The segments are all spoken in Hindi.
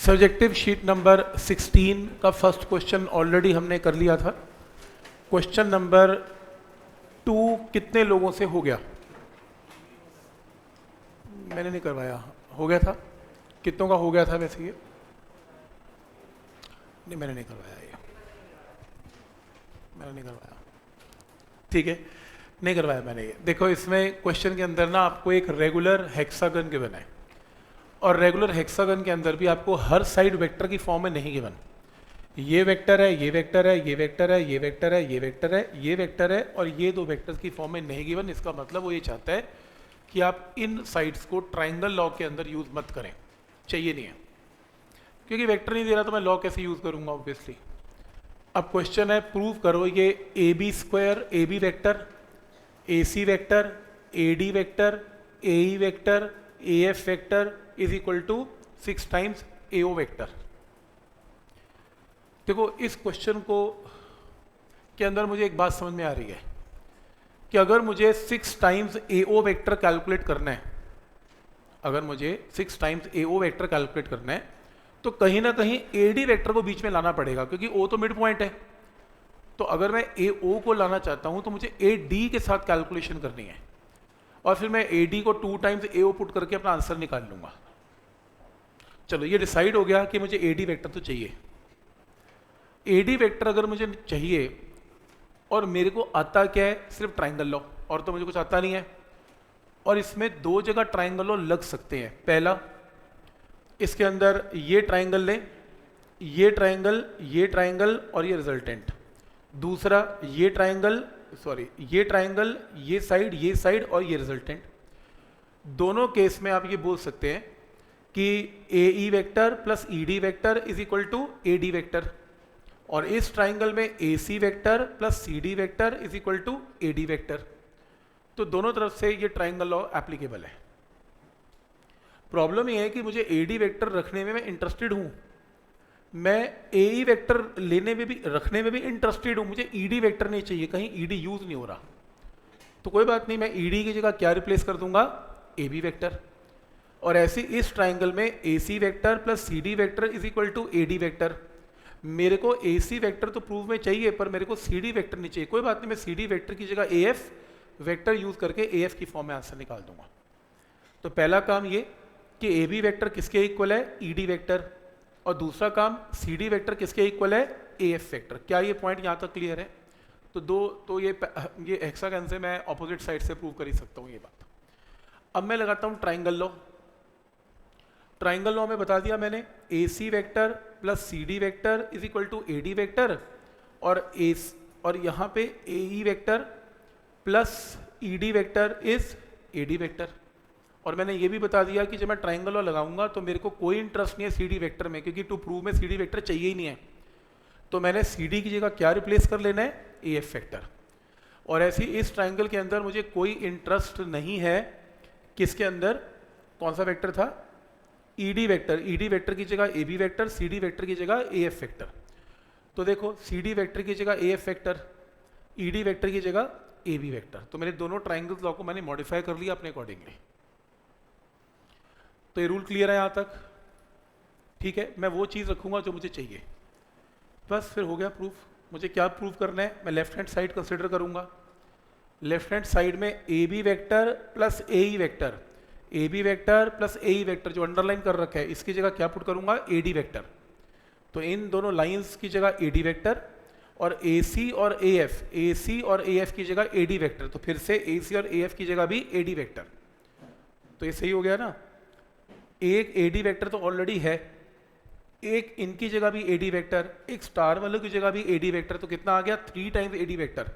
सब्जेक्टिव शीट नंबर 16 का फर्स्ट क्वेश्चन ऑलरेडी हमने कर लिया था। क्वेश्चन नंबर 2 कितने लोगों से हो गया? मैंने नहीं करवाया, हो गया था? कितनों का हो गया था वैसे ये? नहीं, मैंने नहीं करवाया, ये मैंने नहीं करवाया। ठीक है, नहीं करवाया मैंने ये। देखो, इसमें क्वेश्चन के अंदर ना आपको एक रेगुलर हेक्सागन गिवन है, और रेगुलर हेक्सागन के अंदर भी आपको हर साइड वेक्टर की फॉर्म में नहीं गिवन। ये वेक्टर है, ये वेक्टर है, ये वेक्टर है, ये वेक्टर है, ये वेक्टर है, ये वेक्टर है, और ये दो वेक्टर्स की फॉर्म में नहीं गिवन। इसका मतलब वो ये चाहता है कि आप इन साइड्स को ट्राइंगल लॉ के अंदर यूज मत करें, चाहिए नहीं है, क्योंकि वेक्टर नहीं दे रहा तो मैं लॉ कैसे यूज करूंगा ऑब्वियसली। अब क्वेश्चन है, प्रूव करो ये A B square, A B vector, A C vector, A D vector, A E vector, A F vector is equal to 6 times A O vector. देखो, इस क्वेश्चन को के अंदर मुझे एक बात समझ में आ रही है कि अगर मुझे 6 times A O vector calculate करना है, अगर मुझे 6 times A O vector calculate करना है, तो कहीं ना कहीं ए डी वेक्टर को बीच में लाना पड़ेगा, क्योंकि ओ तो मिड पॉइंट है। तो अगर मैं ए ओ को लाना चाहता हूं तो मुझे ए डी के साथ कैलकुलेशन करनी है, और फिर मैं ए डी को 2 टाइम्स ए ओ पुट करके अपना आंसर निकाल लूंगा। चलो, ये डिसाइड हो गया कि मुझे ए डी वेक्टर तो चाहिए। ए डी वेक्टर अगर मुझे चाहिए, और मेरे को आता क्या है? सिर्फ ट्राइंगल लॉ, और तो मुझे कुछ आता नहीं है। और इसमें 2 जगह ट्राइंगल लॉ लग सकते हैं। पहला, इसके अंदर ये ट्राइंगल लें, ये ट्राइंगल, ये ट्राइंगल और ये रिजल्टेंट। दूसरा, ये ट्राइंगल, सॉरी, ये ट्राइंगल, ये साइड और ये रिजल्टेंट। दोनों केस में आप ये बोल सकते हैं कि A E vector plus E D vector is equal to A D vector, और इस ट्राइंगल में A C vector plus C D vector is equal to A D vector. तो दोनों तरफ से ये ट्राइंगल लॉ एप्लीकेबल है। प्रॉब्लम ये है कि मुझे ए डी वेक्टर रखने में मैं इंटरेस्टेड हूं, मैं ए ई वेक्टर लेने में भी, रखने में भी इंटरेस्टेड हूं, मुझे ई डी वेक्टर नहीं चाहिए, कहीं ई डी यूज नहीं हो रहा। तो कोई बात नहीं, मैं ई डी की जगह क्या रिप्लेस कर दूंगा? A B vector. और ऐसे इस ट्राइंगल में A C vector plus C D vector is equal to A D vector. मेरे को ए सी वेक्टर तो प्रूव में चाहिए, पर मेरे को सी डी वेक्टर नहीं चाहिए। कोई बात नहीं, मैं सी डी वेक्टर की जगह ए एफ वेक्टर यूज करके ए एफ की फॉर्म में आंसर निकाल दूंगा। तो पहला काम ये कि ए बी वेक्टर किसके इक्वल है? ई डी वेक्टर। और दूसरा काम, सी डी वेक्टर किसके इक्वल है? ए एफ वेक्टर। क्या ये पॉइंट यहाँ तक क्लियर है? तो ये हेक्सागन से मैं ऑपोजिट साइड से प्रूव कर ही सकता हूँ ये बात। अब मैं लगाता हूँ ट्राइंगल लॉ। ट्राइंगल लॉ में बता दिया मैंने, A C vector plus C D vector is equal to A D vector, और यहाँ पे A E vector plus E D vector is A D vector. और मैंने ये भी बता दिया कि जब मैं ट्राइंगल लॉ लगाऊंगा तो मेरे को कोई इंटरेस्ट नहीं है सी डी वेक्टर में, क्योंकि टू प्रूव में सी डी वेक्टर चाहिए ही नहीं है। तो मैंने सी डी की जगह क्या रिप्लेस कर लेना है? ए एफ वेक्टर। और ऐसे इस ट्राइंगल के अंदर मुझे कोई इंटरेस्ट नहीं है, किसके अंदर? कौन सा वेक्टर था? E D vector. E D vector की जगह A B vector, C D vector की जगह ए एफ वेक्टर। तो देखो, सी डी वेक्टर की जगह ए F vector, E D vector की जगह ए बी वेक्टर। तो मेरे दोनों ट्राइंगल्स लॉ को मैंने मॉडिफाई कर लिया अपने अकॉर्डिंगली। तो ये रूल क्लियर है यहाँ तक? ठीक है, मैं वो चीज़ रखूंगा जो मुझे चाहिए, बस फिर हो गया प्रूफ। मुझे क्या प्रूव करना है? मैं लेफ्ट हैंड साइड कंसिडर करूंगा। लेफ्ट हैंड साइड में A B vector plus A E vector, A B vector plus A E vector जो अंडरलाइन कर रखा है, इसकी जगह क्या पुट करूंगा? A D vector. तो इन दोनों लाइंस की जगह ए डी वेक्टर, और ए सी और ए एफ, ए सी और ए एफ की जगह ए डी वेक्टर। तो फिर से ए सी और ए एफ की जगह भी ए डी वेक्टर। तो ये सही हो गया ना? एक ए डी वेक्टर तो ऑलरेडी है, एक इनकी जगह भी ए डी वेक्टर, एक स्टार वालों की जगह भी ए डी वेक्टर। तो कितना आ गया? 3 टाइम्स ए डी वेक्टर।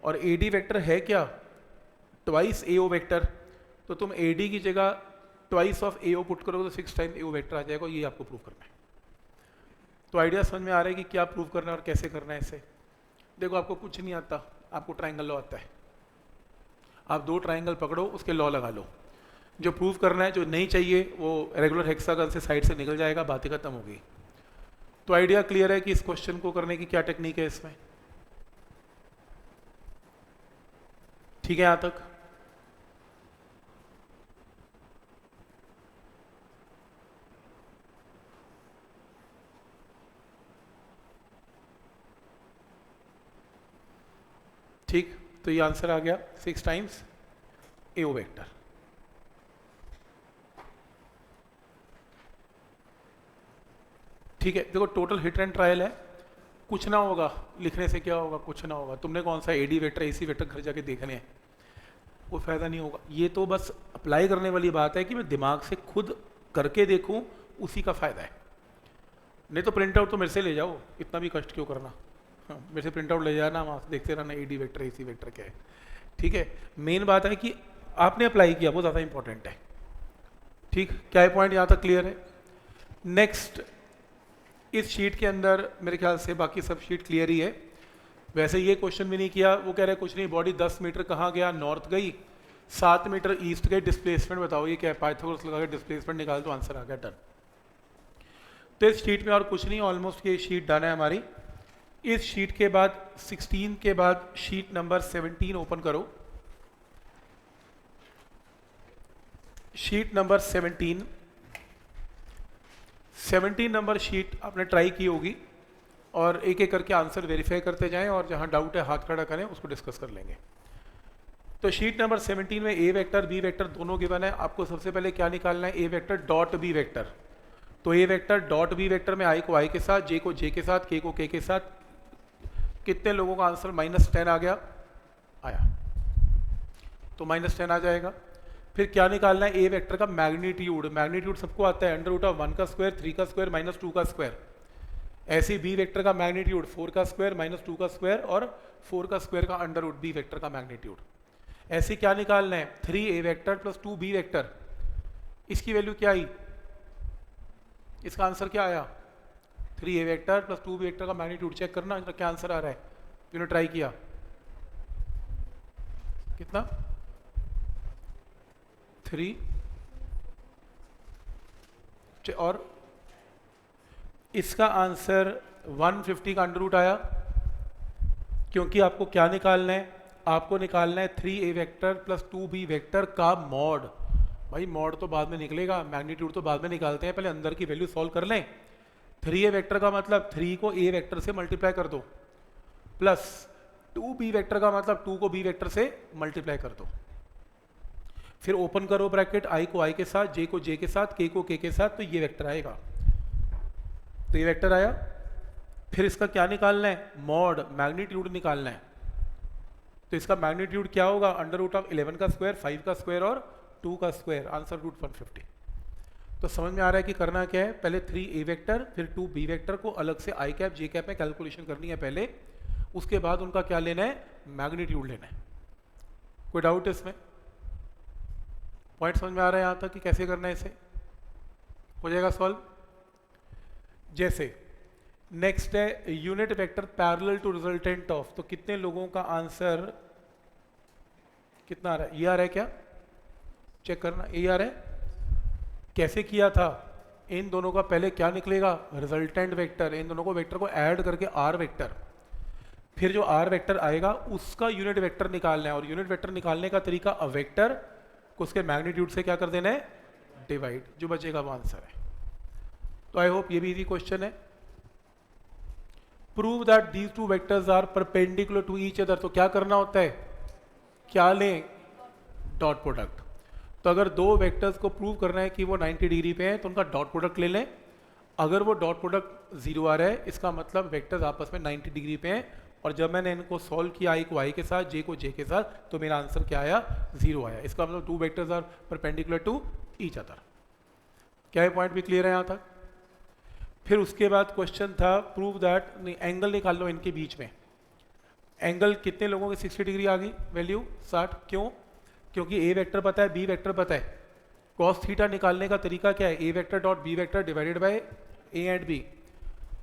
और ए डी वेक्टर है क्या? Twice A O vector. तो तुम ए डी की जगह twice of A O put करोगे तो 6 टाइम ए ओ वेक्टर आ जाएगा। ये आपको प्रूव करना है। तो आइडिया समझ में आ रहा है कि क्या प्रूव करना है और कैसे करना है इसे? देखो, आपको कुछ नहीं आता, आपको ट्राइंगल लॉ आता है। आप 2 ट्राइंगल पकड़ो, उसके लॉ लगा लो। जो प्रूव करना है, जो नहीं चाहिए, वो रेगुलर हेक्सागन से साइड से निकल जाएगा, बातें खत्म हो गई। तो आइडिया क्लियर है कि इस क्वेश्चन को करने की क्या टेक्निक है इसमें? ठीक है यहाँ तक? ठीक, तो ये आंसर आ गया 6 टाइम्स AO वेक्टर। ठीक है, देखो टोटल हिट एंड ट्रायल है, कुछ ना होगा लिखने से, क्या होगा, कुछ ना होगा। तुमने कौन सा AD वेक्टर AC वेक्टर घर जाके देखने हैं, कोई फायदा नहीं होगा। ये तो बस अप्लाई करने वाली बात है कि मैं दिमाग से खुद करके देखूं, उसी का फायदा है। नहीं तो प्रिंट आउट तो मेरे से ले जाओ, इतना भी कष्ट क्यों करना। हाँ, मेरे से प्रिंट आउट ले जाना, वहाँ देखते रहना AD वेक्टर AC वेक्टर क्या है। ठीक है, मेन बात है कि आपने अप्लाई किया, वो ज़्यादा इंपॉर्टेंट है। ठीक, क्या है पॉइंट यहाँ तक क्लियर है। नेक्स्ट, इस शीट के अंदर मेरे ख्याल से बाकी सब शीट क्लियर ही है। वैसे ये क्वेश्चन भी नहीं किया, वो कह रहे कुछ नहीं, बॉडी 10 मीटर कहाँ गया, नॉर्थ गई, 7 मीटर ईस्ट गई, डिस्प्लेसमेंट बताओ, ये क्या है, पाइथागोरस लगा के डिस्प्लेसमेंट निकाल तो आंसर आ गया, डन। तो इस शीट में और कुछ नहीं, ऑलमोस्ट ये शीट डन है हमारी। इस शीट के बाद 16 के बाद शीट नंबर 17 ओपन करो। शीट नंबर 17 नंबर शीट आपने ट्राई की होगी, और एक एक करके आंसर वेरीफाई करते जाएं, और जहां डाउट है हाथ खड़ा करें, उसको डिस्कस कर लेंगे। तो शीट नंबर 17 में A वेक्टर B वेक्टर दोनों गिवन है। आपको सबसे पहले क्या निकालना है, A vector dot B vector. तो A vector dot B vector में I को I के साथ, J को J के साथ, K को K के साथ। कितने लोगों का आंसर -10 आ गया, आया, तो -10 आ जाएगा। फिर क्या निकालना है, A वेक्टर का मैग्नीट्यूड। मैग्नीट्यूड सबको आता है, √1 का स्क्वायर, 3 का स्क्वायर, -2 का स्क्वायर। ऐसे B वेक्टर का मैग्नीट्यूड 4 का स्क्वायर, -2 का स्क्वायर, और 4 का स्क्वायर का अंडर रूट B वेक्टर का मैग्नीट्यूड। ऐसे क्या निकालना है, 3A vector plus 2B vector. इसकी वैल्यू क्या आई, इसका आंसर क्या आया, 3A vector plus 2B vector का मैग्नीट्यूड। चेक करना क्या आंसर आ रहा है, जिन्होंने ट्राई किया, कितना, 3, और इसका आंसर 150 का अंडर रूट आया, क्योंकि आपको क्या निकालना है, आपको निकालना है 3A vector plus 2B vector का मॉड। भाई मॉड तो बाद में निकलेगा, मैग्नीट्यूड तो बाद में निकालते हैं, पहले अंदर की वैल्यू सॉल्व कर लें। 3A वेक्टर का मतलब 3 को A वेक्टर से मल्टीप्लाई कर दो, प्लस 2B वेक्टर का मतलब 2 को B वेक्टर से मल्टीप्लाई कर दो। फिर ओपन करो ब्रैकेट, I को I के साथ, J को J के साथ, K को K के साथ, तो ये वेक्टर आएगा। तो ये वेक्टर आया। फिर इसका क्या निकालना है, मॉड, मैग्नीट्यूड निकालना है। तो इसका मैग्नीट्यूड क्या होगा, √11 का स्क्वायर, 5 का स्क्वायर और 2 का स्क्वायर, आंसर √150। तो समझ में आ रहा है कि करना क्या है, पहले 3A वेक्टर फिर 2B वेक्टर को अलग से I कैप J कैप में कैलकुलेशन करनी है पहले, उसके बाद उनका क्या लेना है, मैग्नीट्यूड लेना है। कोई डाउट है इसमें, पॉइंट समझ में आ रहा है यहाँ तक कि कैसे करना है, इसे हो जाएगा सॉल्व। जैसे नेक्स्ट है unit vector parallel to resultant of. तो कितने लोगों का आंसर कितना आ रहा है, ये आ रहा है क्या, चेक करना, ये आ रहा है। कैसे किया था, इन दोनों का पहले क्या निकलेगा, रिजल्टेंट वेक्टर, इन दोनों को वेक्टर को ऐड करके R वेक्टर, फिर जो R वेक्टर आएगा उसका यूनिट वेक्टर निकालना है, और यूनिट वेक्टर निकालने का तरीका, अ वेक्टर को उसके मैग्नीट्यूड से क्या कर देना है, डिवाइड, जो बचेगा वो आंसर है। तो आई होप ये भी इजी क्वेश्चन है। Prove that these two vectors are perpendicular to each other. तो क्या करना होता है, क्या लें, डॉट प्रोडक्ट। तो अगर दो वेक्टर्स को प्रूव करना है कि वो 90 डिग्री पे हैं, तो उनका डॉट प्रोडक्ट ले लें। अगर वो डॉट प्रोडक्ट 0 आ रहा है, इसका मतलब वेक्टर्स आपस में 90 डिग्री पे हैं, और जब मैंने इनको सॉल्व किया, I को I के साथ, J को J के साथ, तो मेरा आंसर क्या आया, 0 आया। इसका मतलब 2 vectors are perpendicular to each other. क्या ये पॉइंट भी क्लियर है यहाँ तक। फिर उसके बाद क्वेश्चन था प्रूव दैट, एंगल निकाल लो इनके बीच में। एंगल कितने लोगों के 60 डिग्री आ गई, वैल्यू 60। क्यों, क्योंकि A वेक्टर पता है, B वेक्टर पता है। कॉस थीटा निकालने का तरीका क्या है, A vector dot B vector divided by A and B।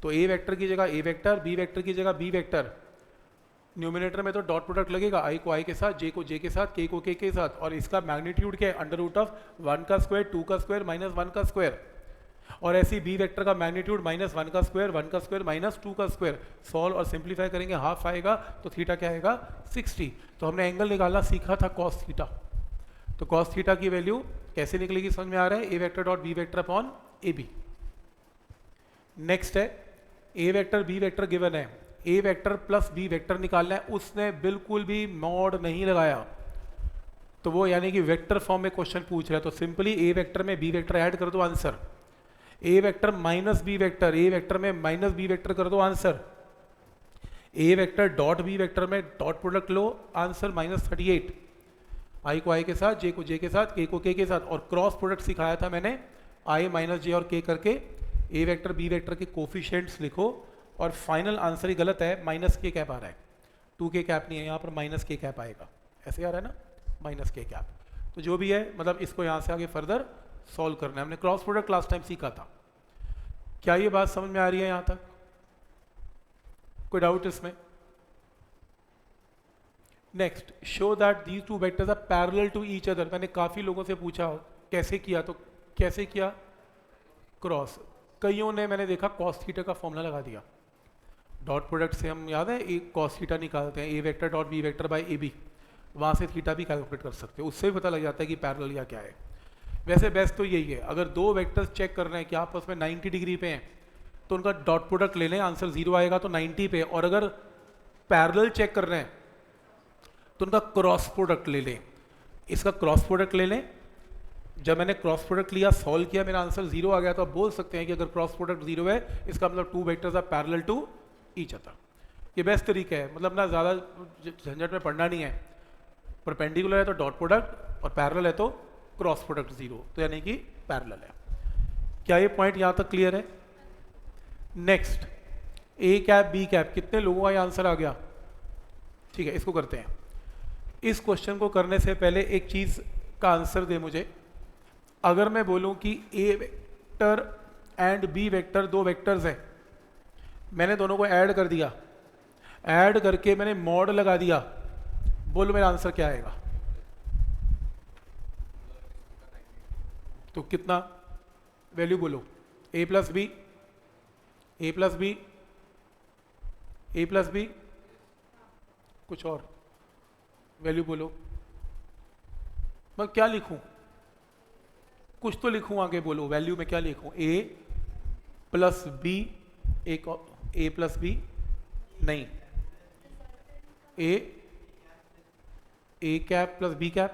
तो A वेक्टर की जगह A वेक्टर, B वेक्टर की जगह B वेक्टर। न्यूमिनेटर में तो डॉट प्रोडक्ट लगेगा, I को I के साथ, J को J के साथ, K को K के साथ, और इसका मैग्नीट्यूड क्या है, √1 का स्क्वायर, 2 का स्क्वायर, -1 का स्क्वायर। और ऐसी B वेक्टर का मैग्नीट्यूड -1 का स्क्वायर, 1 का स्क्वायर, -2 का स्क्वायर। सॉल्व और सिंप्लीफाई करेंगे, हाफ आएगा, तो थीटा क्या आएगा, 60। तो हमने एंगल निकालना सीखा था कॉस थीटा। तो कॉस थीटा की वैल्यू कैसे निकलेगी समझ में आ रहा है, A vector dot B vector upon AB। Next है A vector B vector given है, A vector plus B vector निकालना है, उसने बिल्कुल भी मॉड नहीं लगाया, तो वो यानी कि वेक्टर फॉर्म में क्वेश्चन पूछ रहा है, तो सिंपली ए वेक्टर में बी वेक्टर ऐड कर दो, answer. A vector minus B vector, A vector में माइनस बी वेक्टर कर दो, आंसर। ए वेक्टर डॉट बी वेक्टर में डॉट प्रोडक्ट लो, आंसर -38। आई को आई के साथ, जे को जे के साथ, के को के साथ, और क्रॉस प्रोडक्ट सिखाया था मैंने, आई माइनस जे और के करके ए वेक्टर बी वेक्टर के कोफिशिएंट्स लिखो, और फाइनल आंसर ही गलत है, माइनस के कैप आ रहा है, 2 कैप नहीं है यहाँ पर, माइनस के कैप आएगा, ऐसे आ रहा है ना, माइनस के कैप। तो जो भी है, मतलब इसको यहाँ से आगे फर्दर सॉल्व करना है। हमने क्रॉस प्रोडक्ट लास्ट टाइम सीखा था। क्या ये बात समझ में आ रही है यहाँ तक? कोई डाउट इसमें? Next, show that these two vectors are parallel to each other. मैंने काफ़ी लोगों से पूछा कैसे किया, तो कैसे किया? क्रॉस। कईयों ने मैंने देखा कॉस थीटा का फॉर्मूला लगा दिया। डॉट प्रोडक्ट से हम याद है एक कॉस थीटा निकालते हैं, A vector dot B vector by A B, वहाँ से थीटा भी कैलकुलेट कर सकते हो, उससे भी पता लग जाता है कि पैरेलल या क्या है। वैसे बेस्ट तो यही है, अगर दो वेक्टर्स चेक कर रहे हैं कि आपस में 90 डिग्री पे हैं, तो उनका डॉट प्रोडक्ट ले लें, आंसर 0 आएगा तो 90 पे, और अगर पैरेलल चेक कर रहे हैं तो उनका क्रॉस प्रोडक्ट ले लें। इसका क्रॉस प्रोडक्ट ले लें। जब मैंने क्रॉस प्रोडक्ट लिया, सॉल्व किया, मेरा आंसर 0 आ गया, तो आप बोल सकते हैं कि अगर क्रॉस प्रोडक्ट 0 है, इसका मतलब 2 vectors are parallel to each other. ये बेस्ट तरीका है, मतलब ना ज़्यादा झंझट में पढ़ना नहीं है। परपेंडिकुलर है तो डॉट प्रोडक्ट, और पैरेलल है तो क्रॉस प्रोडक्ट 0, तो यानी कि पैरेलल है। क्या ये पॉइंट यहाँ तक क्लियर है? Next, A cap B cap, कितने लोगों का ये आंसर आ गया? ठीक है, इसको करते हैं। इस क्वेश्चन को करने से पहले एक चीज़ का आंसर दे मुझे। अगर मैं बोलूं कि ए वेक्टर एंड बी वेक्टर दो वेक्टर्स हैं, मैंने दोनों को ऐड कर दिया, ऐड करके मैंने मॉड लगा दिया, बोलो मेरा आंसर क्या आएगा? तो कितना वैल्यू बोलो? ए प्लस बी, ए प्लस बी, ए प्लस बी, कुछ और वैल्यू बोलो। मैं क्या लिखूं? कुछ तो लिखूं, आगे बोलो वैल्यू में क्या लिखूं? ए प्लस बी, एक ए प्लस बी नहीं, A cap plus B cap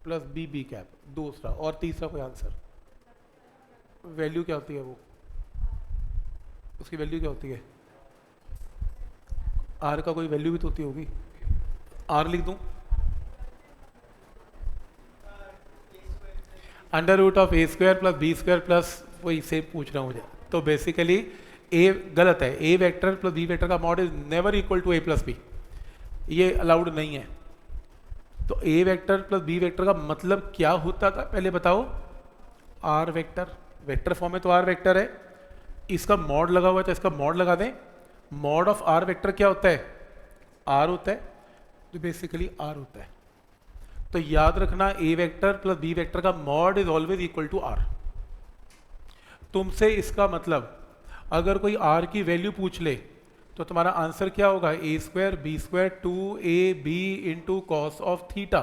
plus B B cap, दूसरा, और तीसरा कोई आंसर? वैल्यू क्या होती है वो? उसकी वैल्यू क्या होती है? आर का कोई वैल्यू भी तो होती होगी, आर लिख दूं? Under root of A square plus B square plus, वही सेम पूछ रहा हूँ मुझे। तो बेसिकली ए गलत है, A vector plus B vector का mod is never equal to A plus B, ये अलाउड नहीं है। तो A vector plus B vector का मतलब क्या होता था पहले बताओ? आर वेक्टर, वेक्टर फॉर्म में तो आर वेक्टर है, इसका मॉड लगा हुआ है तो इसका मॉड लगा दें। मॉड ऑफ आर वेक्टर क्या होता है? आर होता है, तो बेसिकली आर होता है। तो याद रखना, A vector plus B vector का mod is always equal to R. तुमसे इसका मतलब अगर कोई आर की वैल्यू पूछ ले तो तुम्हारा आंसर क्या होगा? A square B square 2ab into cos of theta.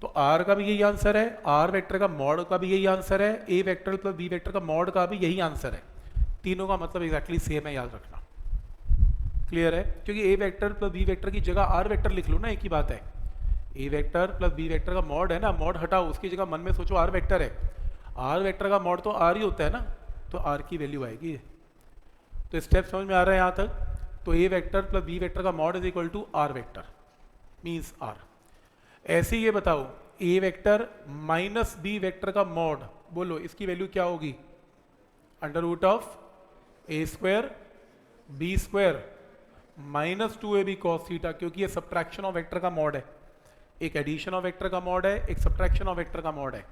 तो आर का भी यही आंसर है, आर वेक्टर का मॉड का भी यही आंसर है, A vector plus B vector का मॉड का भी यही आंसर है। तीनों का मतलब एग्जैक्टली सेम है, याद रखना। क्लियर है? क्योंकि ए वेक्टर प्लस बी वेक्टर की जगह आर वेक्टर लिख लो ना, एक ही बात है। A vector plus B vector का मॉड है ना, मॉड हटाओ, उसकी जगह मन में सोचो आर वेक्टर है। आर वेक्टर का मॉड तो आर ही होता है ना, तो आर की वैल्यू आएगी। तो स्टेप समझ में आ रहा है यहाँ तक? तो A vector plus B vector का mod is equal to R vector, means R. ऐसे ये बताओ, A vector minus B vector का मॉड, बोलो इसकी वैल्यू क्या होगी? Under root of A square B square minus 2ab cos theta, क्योंकि ये सब्ट्रैक्शन ऑफ वेक्टर का मॉड है। एक एडिशन ऑफ वेक्टर का मॉड है, एक सब्ट्रैक्शन ऑफ वेक्टर का मॉड है।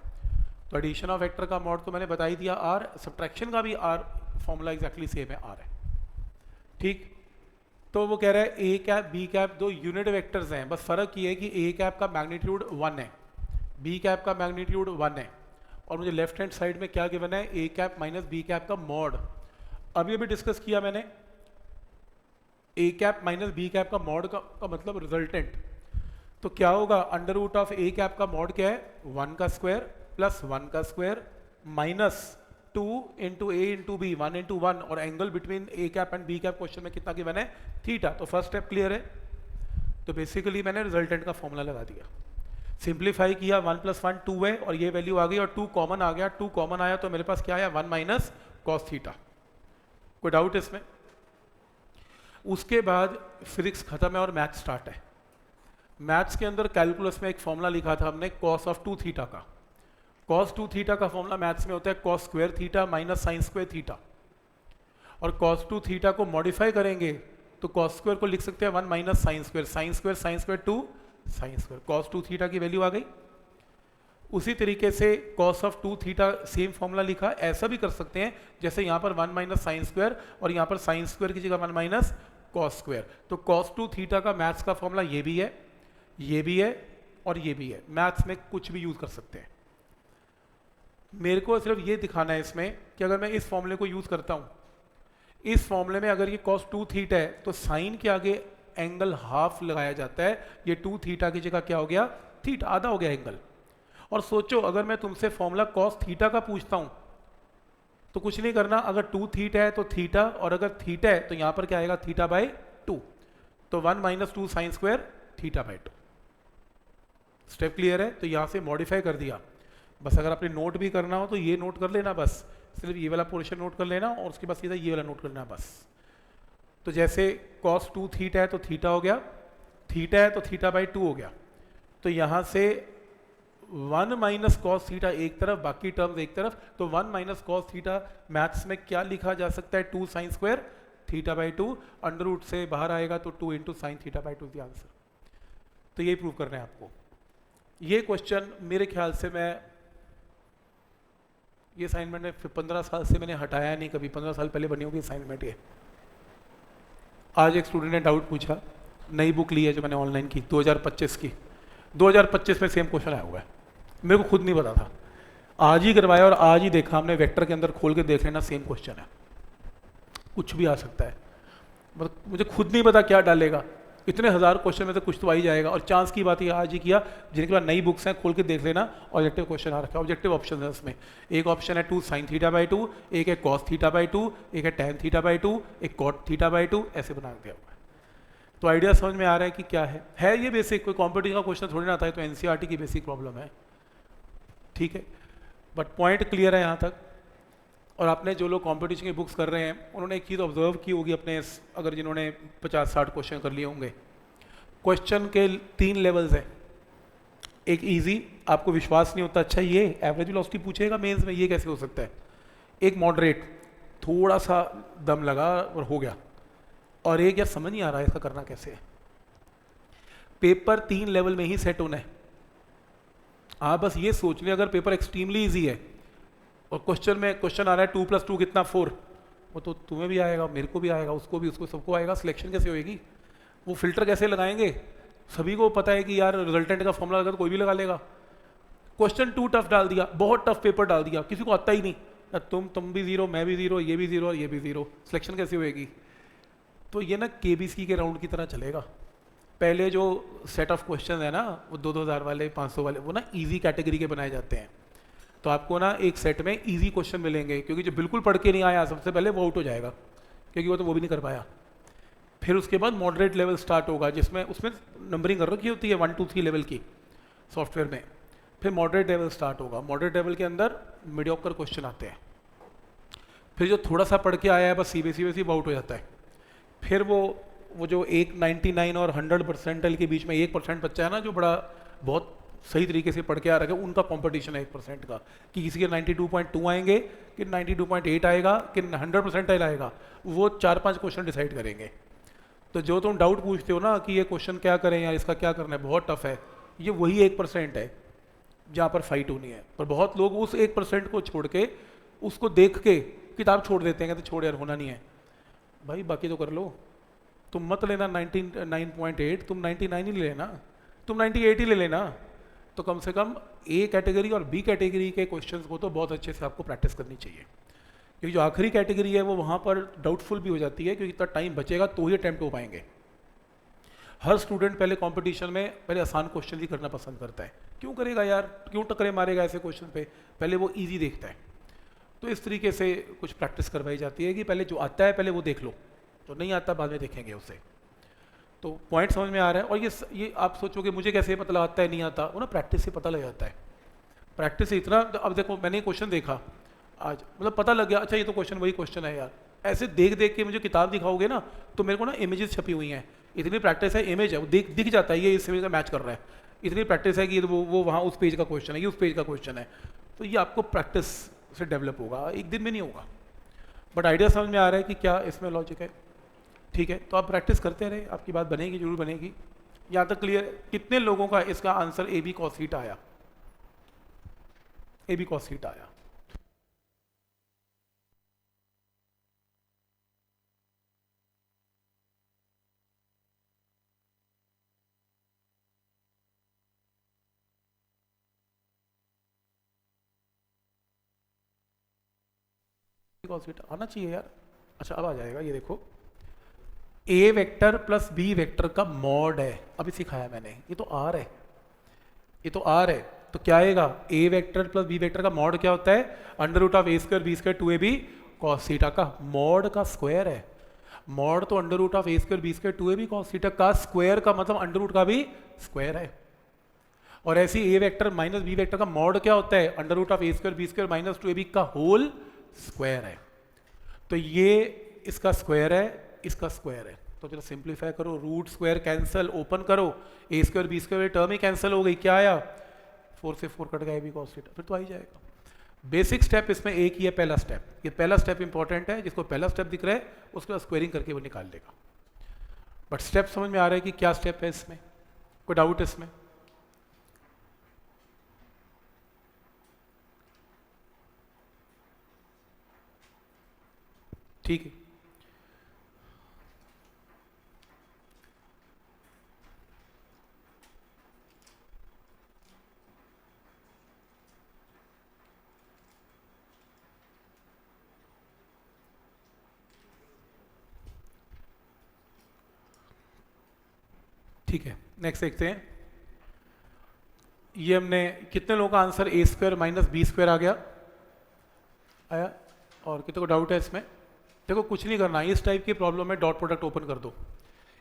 तो एडिशन ऑफ वेक्टर का मॉड तो मैंने बता ही दिया आर, सब्ट्रैक्शन का भी आर फॉर्मूला एग्जैक्टली सेम है, आर है। ठीक, तो वो कह रहा है ए कैप बी कैप दो यूनिट वेक्टर्स हैं, बस फर्क ये है कि ए कैप का मैग्नीट्यूड 1 है, बी कैप का मैग्नीट्यूड 1 है, और मुझे लेफ्ट हैंड साइड में क्या गिवन है? A cap minus B cap का मॉड। अभी अभी डिस्कस किया मैंने, A cap minus B cap का मॉड का मतलब रिजल्टेंट। तो क्या होगा? Under root of A cap का मॉड क्या है? 1 का स्क्वायर प्लस 1 का square minus 2 into A into B 1 into 1 और angle between A cap and B cap question में कितना गिवन है थीटा। तो फर्स्ट स्टेप क्लियर है। तो बेसिकली मैंने रिजल्टेंट का फॉर्मूला लगा दिया, सिंप्लीफाई किया, 1 + 1 2 है और ये वैल्यू आ गई और 2 कॉमन आ गया। 2 कॉमन आया तो मेरे पास क्या आया 1 माइनस कॉस थीटा। कोई डाउट इसमें? उसके बाद फिजिक्स खत्म है और मैथ स्टार्ट है। मैथ्स के अंदर कैलकुलस में एक फॉर्मूला लिखा था हमने कॉस ऑफ 2 थीटा का। कॉस 2 थीटा का फॉर्मूला मैथ्स में होता है cos square theta minus sign square theta. और कॉस 2 थीटा को मॉडिफाई करेंगे तो कॉस स्क्वायर को लिख सकते हैं 1 minus sine square, sine square 2 sine square. Cos 2 theta की वैल्यू आ गई। उसी तरीके से cos of 2 theta same formula लिखा। ऐसा भी कर सकते हैं जैसे यहाँ पर 1 माइनस साइन स्क्वायर और यहाँ पर साइन स्क्वायर की जगह 1 माइनस कॉस स्क्वायर। तो कॉस 2 थीटा का मैथ्स का फॉर्मूला ये भी है, ये भी है और ये भी है। मैथ्स में कुछ भी यूज कर सकते हैं। मेरे को सिर्फ ये दिखाना है इसमें कि अगर मैं इस फॉर्मूले को यूज करता हूँ, इस फॉर्मूले में अगर ये cos 2 थीटा है तो साइन के आगे एंगल हाफ लगाया जाता है। ये 2 थीटा की जगह क्या हो गया थीटा, आधा हो गया एंगल। और सोचो अगर मैं तुमसे फॉर्मूला cos थीटा का पूछता हूं तो कुछ नहीं करना, अगर 2 थीटा है तो थीटा और अगर थीटा है तो यहां पर क्या आएगा थीटा बाय 2। तो 1 minus 2 sine square theta by 2। Step clear है? तो यहां से मॉडिफाई कर दिया। बस अगर आपने नोट भी करना हो तो ये नोट कर लेना, बस सिर्फ ये वाला पोर्शन नोट कर लेना और उसके बाद सीधा ये वाला नोट करना बस। तो जैसे cos 2 थीटा है तो थीटा हो गया, थीटा है तो थीटा बाई 2 हो गया। तो यहाँ से 1 माइनस कॉस थीटा एक तरफ, बाकी टर्म्स एक तरफ। तो 1 माइनस कॉस थीटा मैथ्स में क्या लिखा जा सकता है 2 sine square theta by 2। Under root से बाहर आएगा तो 2 into sine theta by 2 the answer. तो ये प्रूव करना है आपको। ये क्वेश्चन मेरे ख्याल से मैं ये असाइनमेंट में 15 साल से मैंने हटाया नहीं कभी, 15 साल पहले बनी होगी असाइनमेंट ये। आज एक स्टूडेंट ने डाउट पूछा, नई बुक ली है जो मैंने ऑनलाइन की 2025 की, 2025 में सेम क्वेश्चन आया हुआ है। मेरे को खुद नहीं पता था, आज ही करवाया और आज ही देखा हमने। वेक्टर के अंदर खोल के देख लेना, सेम क्वेश्चन है, कुछ भी आ सकता है। मतलब मुझे खुद नहीं पता क्या डालेगा, इतने हज़ार क्वेश्चन में से कुछ तो आ ही जाएगा। और चांस की बात ये आज ही किया, जिनके पास नई बुक्स हैं खोल के देख लेना। ऑब्जेक्टिव क्वेश्चन आ रखा है, ऑब्जेक्टिव ऑप्शन है उसमें। एक ऑप्शन है 2 साइन थीटा बाई 2, एक है कॉस थीटा बाई 2, एक है टैन थीटा बाई 2, एक कॉट थीटा बाई 2, ऐसे बना दिया हुआ है। तो आइडिया समझ में आ रहा है कि क्या है ये बेसिक। कोई कॉम्पिटिशन का क्वेश्चन थोड़ी ना आता है, तो एनसीईआरटी की बेसिक प्रॉब्लम है, ठीक है। बट पॉइंट क्लियर है यहाँ तक। और आपने जो लोग कंपटीशन की बुक्स कर रहे हैं उन्होंने एक चीज़ ऑब्जर्व की होगी अपने, अगर जिन्होंने 50-60 क्वेश्चन कर लिए होंगे। क्वेश्चन के 3 लेवल्स हैं। एक इजी, आपको विश्वास नहीं होता अच्छा ये एवरेज वेलोसिटी पूछेगा मेंस में, ये कैसे हो सकता है। एक मॉडरेट, थोड़ा सा दम लगा और हो गया। और एक यार समझ नहीं आ रहा है इसका करना कैसे है। पेपर 3 लेवल में ही सेट होना है। आप बस ये सोच लें अगर पेपर एक्सट्रीमली इजी है और क्वेश्चन आ रहा है 2 + 2 कितना 4, वो तो तुम्हें भी आएगा, मेरे को भी आएगा, उसको भी, उसको सबको आएगा। सिलेक्शन कैसे होएगी? वो फिल्टर कैसे लगाएंगे? सभी को पता है कि यार रिजल्टेंट का फॉर्मूला लगा तो कोई भी लगा लेगा। क्वेश्चन 2 टफ डाल दिया, बहुत टफ पेपर डाल दिया, किसी को आता ही नहीं। तुम भी 0, मैं भी 0, ये भी 0 और ये भी 0, सिलेक्शन कैसे होएगी? तो ये ना केबीसी के राउंड की तरह चलेगा। पहले जो सेट ऑफ क्वेश्चन है ना, वो 2-2 हज़ार वाले, 500 वाले, वो ना इजी कैटेगरी के बनाए जाते हैं। तो आपको ना एक सेट में इजी क्वेश्चन मिलेंगे, क्योंकि जो बिल्कुल पढ़ के नहीं आया सबसे पहले वो आउट हो जाएगा, क्योंकि वो भी नहीं कर पाया। फिर उसके बाद मॉडरेट लेवल स्टार्ट होगा, जिसमें उसमें नंबरिंग कर रखी होती है 1, 2, 3 लेवल की सॉफ्टवेयर में। फिर मॉडरेट लेवल स्टार्ट होगा। मॉडरेट लेवल के अंदर मीडियोकर क्वेश्चन आते हैं। फिर जो थोड़ा सा पढ़ के आया है बस सीबीएसई आउट हो जाता है। फिर वो जो 99 और 100% के बीच में 1% बच्चा है ना, जो बड़ा बहुत सही तरीके से पढ़ के आ रहा है, उनका कंपटीशन है 1% का, कि किसी के 92.2 आएंगे, कि 92.8 आएगा, कि 100% आएगा। वो 4-5 क्वेश्चन डिसाइड करेंगे। तो जो तुम डाउट पूछते हो ना कि ये क्वेश्चन क्या करें यार, इसका क्या करना है, बहुत टफ है, ये वही 1% है जहाँ पर फाइट होनी है। पर बहुत लोग उस 1% को छोड़ के, उसको देख के किताब छोड़ देते हैं, कहते छोड़ यार होना नहीं है। भाई बाकी तो कर लो, तुम मत लेना 99.8, तुम 99 ही ले लेना, तुम 98 ही ले लेना। तो कम से कम ए कैटेगरी और बी कैटेगरी के क्वेश्चंस को तो बहुत अच्छे से आपको प्रैक्टिस करनी चाहिए, क्योंकि जो आखिरी कैटेगरी है वो वहाँ पर डाउटफुल भी हो जाती है, क्योंकि इतना टाइम बचेगा तो ही अटेम्प्ट हो पाएंगे। हर स्टूडेंट पहले कंपटीशन में पहले आसान क्वेश्चन ही करना पसंद करता है। क्यों करेगा यार, क्यों टकरे मारेगा ऐसे क्वेश्चन पे? पहले वो इजी देखता है। तो इस तरीके से कुछ प्रैक्टिस करवाई जाती है कि पहले जो आता है पहले वो देख लो, जो नहीं आता बाद में देखेंगे उसे। तो पॉइंट समझ में आ रहा है। और ये आप सोचोगे मुझे कैसे पता लगाता है नहीं आता, वो ना प्रैक्टिस से पता लग जाता है। प्रैक्टिस से इतना, अब देखो मैंने क्वेश्चन देखा आज, मतलब पता लग गया अच्छा ये तो क्वेश्चन वही क्वेश्चन है यार। ऐसे देख देख के मुझे किताब दिखाओगे ना तो मेरे को ना इमेजेस छपी हुई हैं, इतनी प्रैक्टिस है, इमेज है वो दिख जाता है ये इस इमेज का मैच कर रहा है, इतनी प्रैक्टिस है कि वो वहाँ उस पेज का क्वेश्चन है, ये उस पेज का क्वेश्चन है। तो ये आपको प्रैक्टिस से डेवलप होगा, एक दिन में नहीं होगा, बट आइडिया समझ में आ रहा है कि क्या इसमें लॉजिक है। ठीक है, तो आप प्रैक्टिस करते रहे, आपकी बात बनेगी, जरूर बनेगी। यहाँ तक क्लियर? कितने लोगों का इसका answer A B cos theta आया? ए बी कॉस थीटा आया। कॉस थीटा आना चाहिए यार। अच्छा अब आ जाएगा, ये देखो A vector plus B vector का मॉड है, अभी सिखाया मैंने, ये तो आर है, ये तो आर है। तो क्या आएगा? A vector plus B vector का मॉड क्या होता है? Under root of A square B square 2ab cos theta का मॉड का स्क्वायर है। मॉड तो under root of A square B square 2ab cos theta का स्क्वायर का मतलब अंडर रूट का भी स्क्वायर है। और ऐसी A vector minus B vector का मॉड क्या होता है? Under root of A square B square minus 2ab का होल स्क्वायर है। तो ये इसका स्क्वायर है, इसका स्क्वायर है। तो चलो सिंप्लीफाई करो, रूट स्क्वायर कैंसिल, ओपन करो, ए स्क्वायर बी स्क्वायर टर्म ही कैंसिल हो गई, क्या आया? 4 से 4 कट गया, ए बी कॉस थीटा, फिर तो आ ही जाएगा। बेसिक स्टेप इसमें एक ही है, पहला स्टेप। ये पहला स्टेप इंपॉर्टेंट है, जिसको पहला स्टेप दिख रहा है उसके बाद स्क्वेयरिंग करके वो निकाल लेगा। बट स्टेप समझ में आ रहा है कि क्या स्टेप है इसमें? कोई डाउट इसमें? ठीक है, ठीक है, नेक्स्ट देखते हैं। ये हमने कितने लोगों का answer A square minus B square आ गया? आया? और कितने को डाउट है इसमें? देखो कुछ नहीं करना, इस टाइप की प्रॉब्लम में डॉट प्रोडक्ट ओपन कर दो,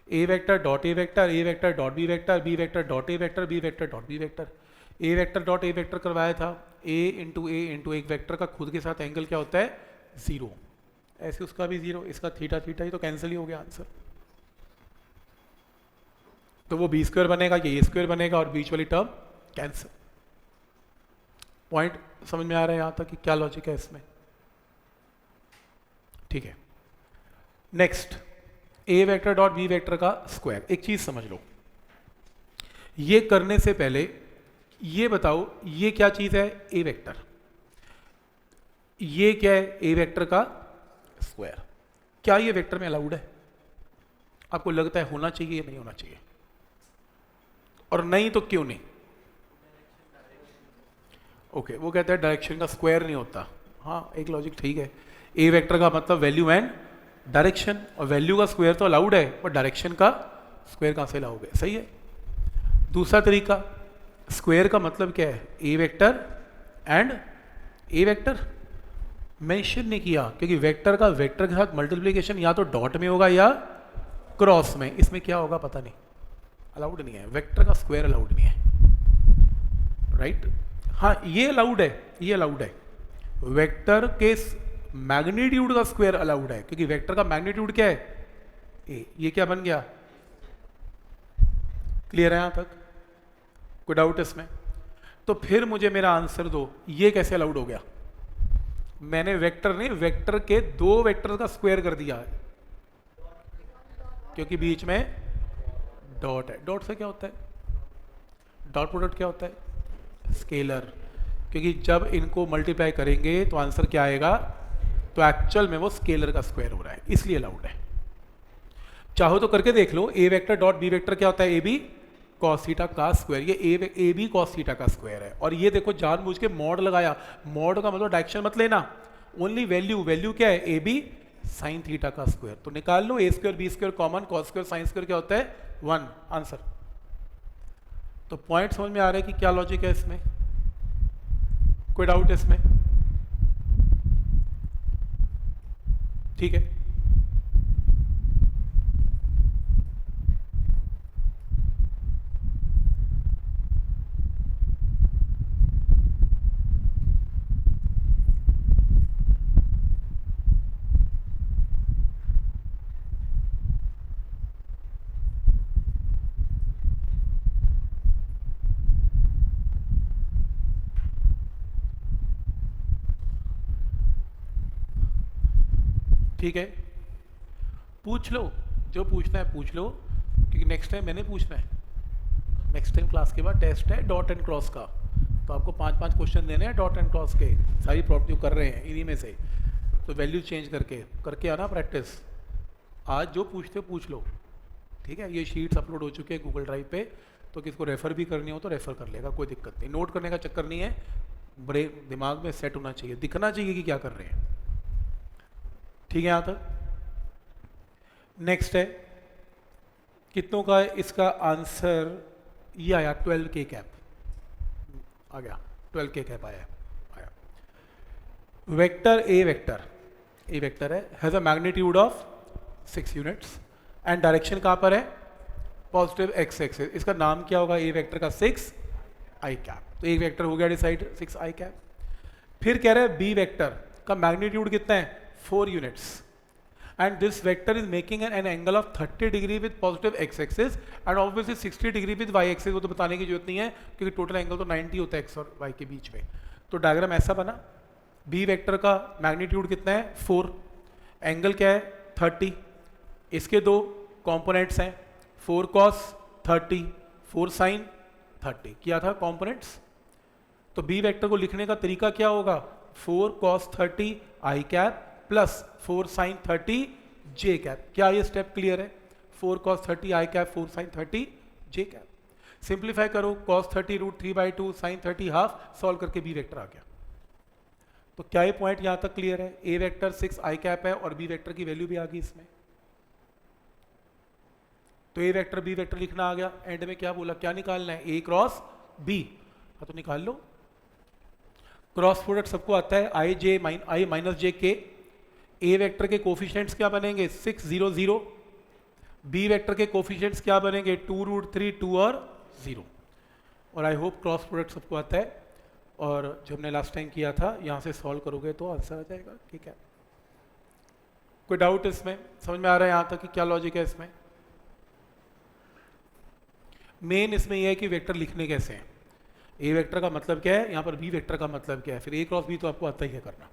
A vector dot A vector, A vector dot B vector, B vector dot A vector, B vector dot B vector. A vector dot A vector करवाया था, ए इंटू एक वेक्टर का खुद के साथ एंगल क्या होता है? 0। ऐसे उसका भी 0, इसका थीटा थीटा ही, तो कैंसिल ही हो गया आंसर। तो वो बी स्क्वायर बनेगा, ये ए स्क्वायर बनेगा और बीच वाली टर्म कैंसिल। पॉइंट समझ में आ रहा है यहाँ तक कि क्या लॉजिक है इसमें? ठीक है, नेक्स्ट ए वेक्टर डॉट बी वेक्टर का स्क्वायर। एक चीज समझ लो, ये करने से पहले ये बताओ ये क्या चीज है? A vector. ये क्या है? ए वेक्टर का स्क्वायर। क्या ये वेक्टर में अलाउड है? आपको लगता है होना चाहिए या नहीं होना चाहिए? और नहीं तो क्यों नहीं? ओके, वो कहता है डायरेक्शन का स्क्वायर नहीं होता। हाँ, एक लॉजिक ठीक है। ए वेक्टर का मतलब वैल्यू एंड डायरेक्शन, और वैल्यू का स्क्वायर तो अलाउड है, पर डायरेक्शन का स्क्वायर कहाँ से अलाउड है? सही है। दूसरा तरीका, स्क्वायर का मतलब क्या है? A vector and A vector mention नहीं किया, क्योंकि वेक्टर का वेक्टर के साथ मल्टीप्लिकेशन या तो डॉट में होगा या क्रॉस में। इसमें क्या होगा पता नहीं, अलाउड नहीं है। वेक्टर का स्क्वायर अलाउड नहीं है, राइट? हाँ, ये अलाउड है, ये अलाउड है। वेक्टर के मैग्नीट्यूड का स्क्वायर अलाउड है, क्योंकि वेक्टर का मैग्नीट्यूड क्या है? ए। ये क्या बन गया? क्लियर है यहां तक? कोई डाउट इसमें? तो फिर मुझे मेरा आंसर दो, ये कैसे अलाउड हो गया? मैंने वेक्टर नहीं, वेक्टर के दो वेक्टर का स्क्वायर कर दिया है, क्योंकि बीच में डॉट है। डॉट से क्या होता है? डॉट प्रोडक्ट क्या होता है? स्केलर। क्योंकि जब इनको मल्टीप्लाई करेंगे तो आंसर क्या आएगा? तो एक्चुअल में वो स्केलर का स्क्वायर हो रहा है, इसलिए अलाउड है। चाहो तो करके देख लो, ए वेक्टर डॉट बी वेक्टर क्या होता है? ए बी कॉस थीटा का स्क्वायर। ये ए बी कॉस थीटा का स्क्वायर है। और ये देखो जानबूझ के मॉड लगाया, मॉड का मतलब डायरेक्शन मत लेना, ओनली वैल्यू। वैल्यू क्या है? ए बी साइन थीटा का स्क्वायर। तो निकाल लो, A square B square common, cos square sine square क्या होता है? 1। आंसर। तो पॉइंट समझ में आ रहा है कि क्या लॉजिक है इसमें? कोई डाउट है इसमें? ठीक है, ठीक है, पूछ लो, जो पूछना है पूछ लो, क्योंकि नेक्स्ट टाइम मैंने पूछना है। नेक्स्ट टाइम क्लास के बाद टेस्ट है डॉट एंड क्रॉस का, तो आपको 5-5 क्वेश्चन देने हैं डॉट एंड क्रॉस के, सारी प्रॉपर्टी कर रहे हैं इन्हीं में से, तो वैल्यू चेंज करके आना प्रैक्टिस। आज जो पूछते हो पूछ लो, ठीक है। ये शीट्स अपलोड हो चुके हैं गूगल ड्राइव पे, तो किसको रेफ़र भी करनी हो तो रेफ़र कर लेगा, कोई दिक्कत नहीं। नोट करने का चक्कर नहीं है, ब्रेन दिमाग में सेट होना चाहिए, दिखना चाहिए कि क्या कर रहे हैं, ठीक है। यहाँ तक नेक्स्ट है, कितनों का है इसका आंसर, ये आया 12K कैप आ गया, 12K कैप आया। वेक्टर ए वेक्टर है, has a magnitude of 6 units and direction कहाँ पर है, पॉजिटिव एक्स एक्सिस। इसका नाम क्या होगा, ए वेक्टर का 6 आई कैप, तो एक वेक्टर हो गया डिसाइड 6 आई कैप। फिर कह रहे हैं बी वेक्टर का मैग्नीट्यूड कितना है, 4 units, and this vector is making an angle of 30 degree with positive x-axis and obviously 60 degree with y-axis। वो तो बताने की जरूरत नहीं है क्योंकि टोटल एंगल तो 90 होता है x और y के बीच में। तो डायग्राम ऐसा बना, b वेक्टर का मैग्नीट्यूड कितना है 4, एंगल क्या है 30, इसके दो कंपोनेंट्स हैं 4 cos 30 4 sin 30, किया था कंपोनेंट्स। तो b वेक्टर को लिखने का तरीका क्या होगा, 4 cos 30 i cap plus 4 sin 30 j cap. क्या ये स्टेप क्लियर है, 4 cos 30 i cap 4 sin 30 j cap. Simplify करो, cos 30 √3/2 sin 30 हाफ, सॉल्व करके b वेक्टर आ गया। तो क्या ये पॉइंट यहां तक क्लियर है, a वेक्टर 6 i कैप है और b वेक्टर की वैल्यू भी आ गई इसमें। तो a वेक्टर b वेक्टर लिखना आ गया। एंड में क्या बोला, क्या निकालना है, a क्रॉस b, तो निकाल लो। क्रॉस प्रोडक्ट सबको आता है, i माइनस जे के। ए वेक्टर के कोफिशिएंट्स क्या बनेंगे 6 0 0, बी वेक्टर के कोफिशिएंट्स क्या बनेंगे 2 √3 2 और 0। और आई होप क्रॉस प्रोडक्ट सबको आता है, और जो हमने लास्ट टाइम किया था यहाँ से सॉल्व करोगे तो आंसर आ जाएगा, ठीक है। कोई डाउट इसमें, समझ में आ रहा है यहाँ तक कि क्या लॉजिक है इसमें। मेन इसमें यह है कि वेक्टर लिखने कैसे हैं, ए वेक्टर का मतलब क्या है, यहाँ पर बी वेक्टर का मतलब क्या है, फिर ए क्रॉस बी तो आपको आता ही है करना।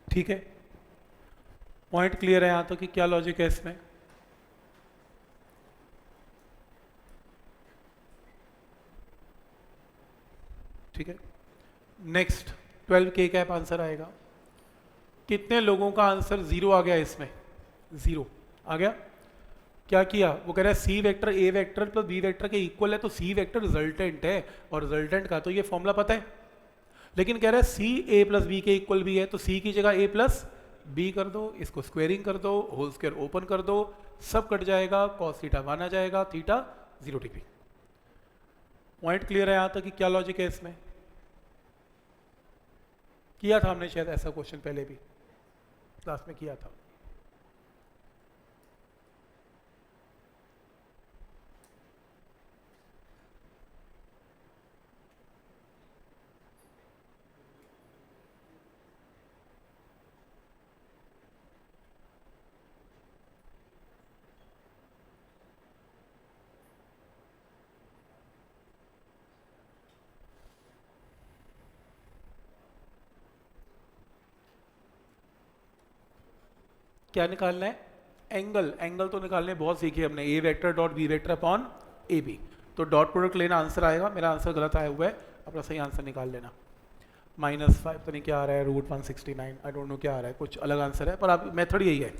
ठीक है, पॉइंट क्लियर है यहां तक कि क्या लॉजिक है इसमें। ठीक है, नेक्स्ट 12K कैप आंसर आएगा। कितने लोगों का आंसर 0 आ गया इसमें, 0 आ गया। क्या किया, वो कह रहा है C vector A vector plus B vector के इक्वल है, तो सी वेक्टर रिजल्टेंट है, और रिजल्टेंट का तो ये फॉर्मूला पता है। लेकिन कह रहा है सी ए प्लस बी के इक्वल भी है, तो सी की जगह ए प्लस बी कर दो, इसको स्क्वेयरिंग कर दो, होल स्क्वायर ओपन कर दो, सब कट जाएगा, कॉस थीटा माना जाएगा, थीटा 0 डिग्री। पॉइंट क्लियर है यहां तक कि क्या लॉजिक है इसमें। किया था हमने शायद ऐसा क्वेश्चन पहले भी क्लास में किया था। क्या निकालना है, एंगल। एंगल तो निकालने बहुत सीखे हमने, A vector dot B vector upon A B, तो डॉट प्रोडक्ट लेना आंसर आएगा। मेरा आंसर गलत आया हुआ है, अपना सही आंसर निकाल लेना। -5 तो नहीं क्या आ रहा है, √169, आई डोंट नो क्या आ रहा है, कुछ अलग आंसर है, पर आप मेथड यही है,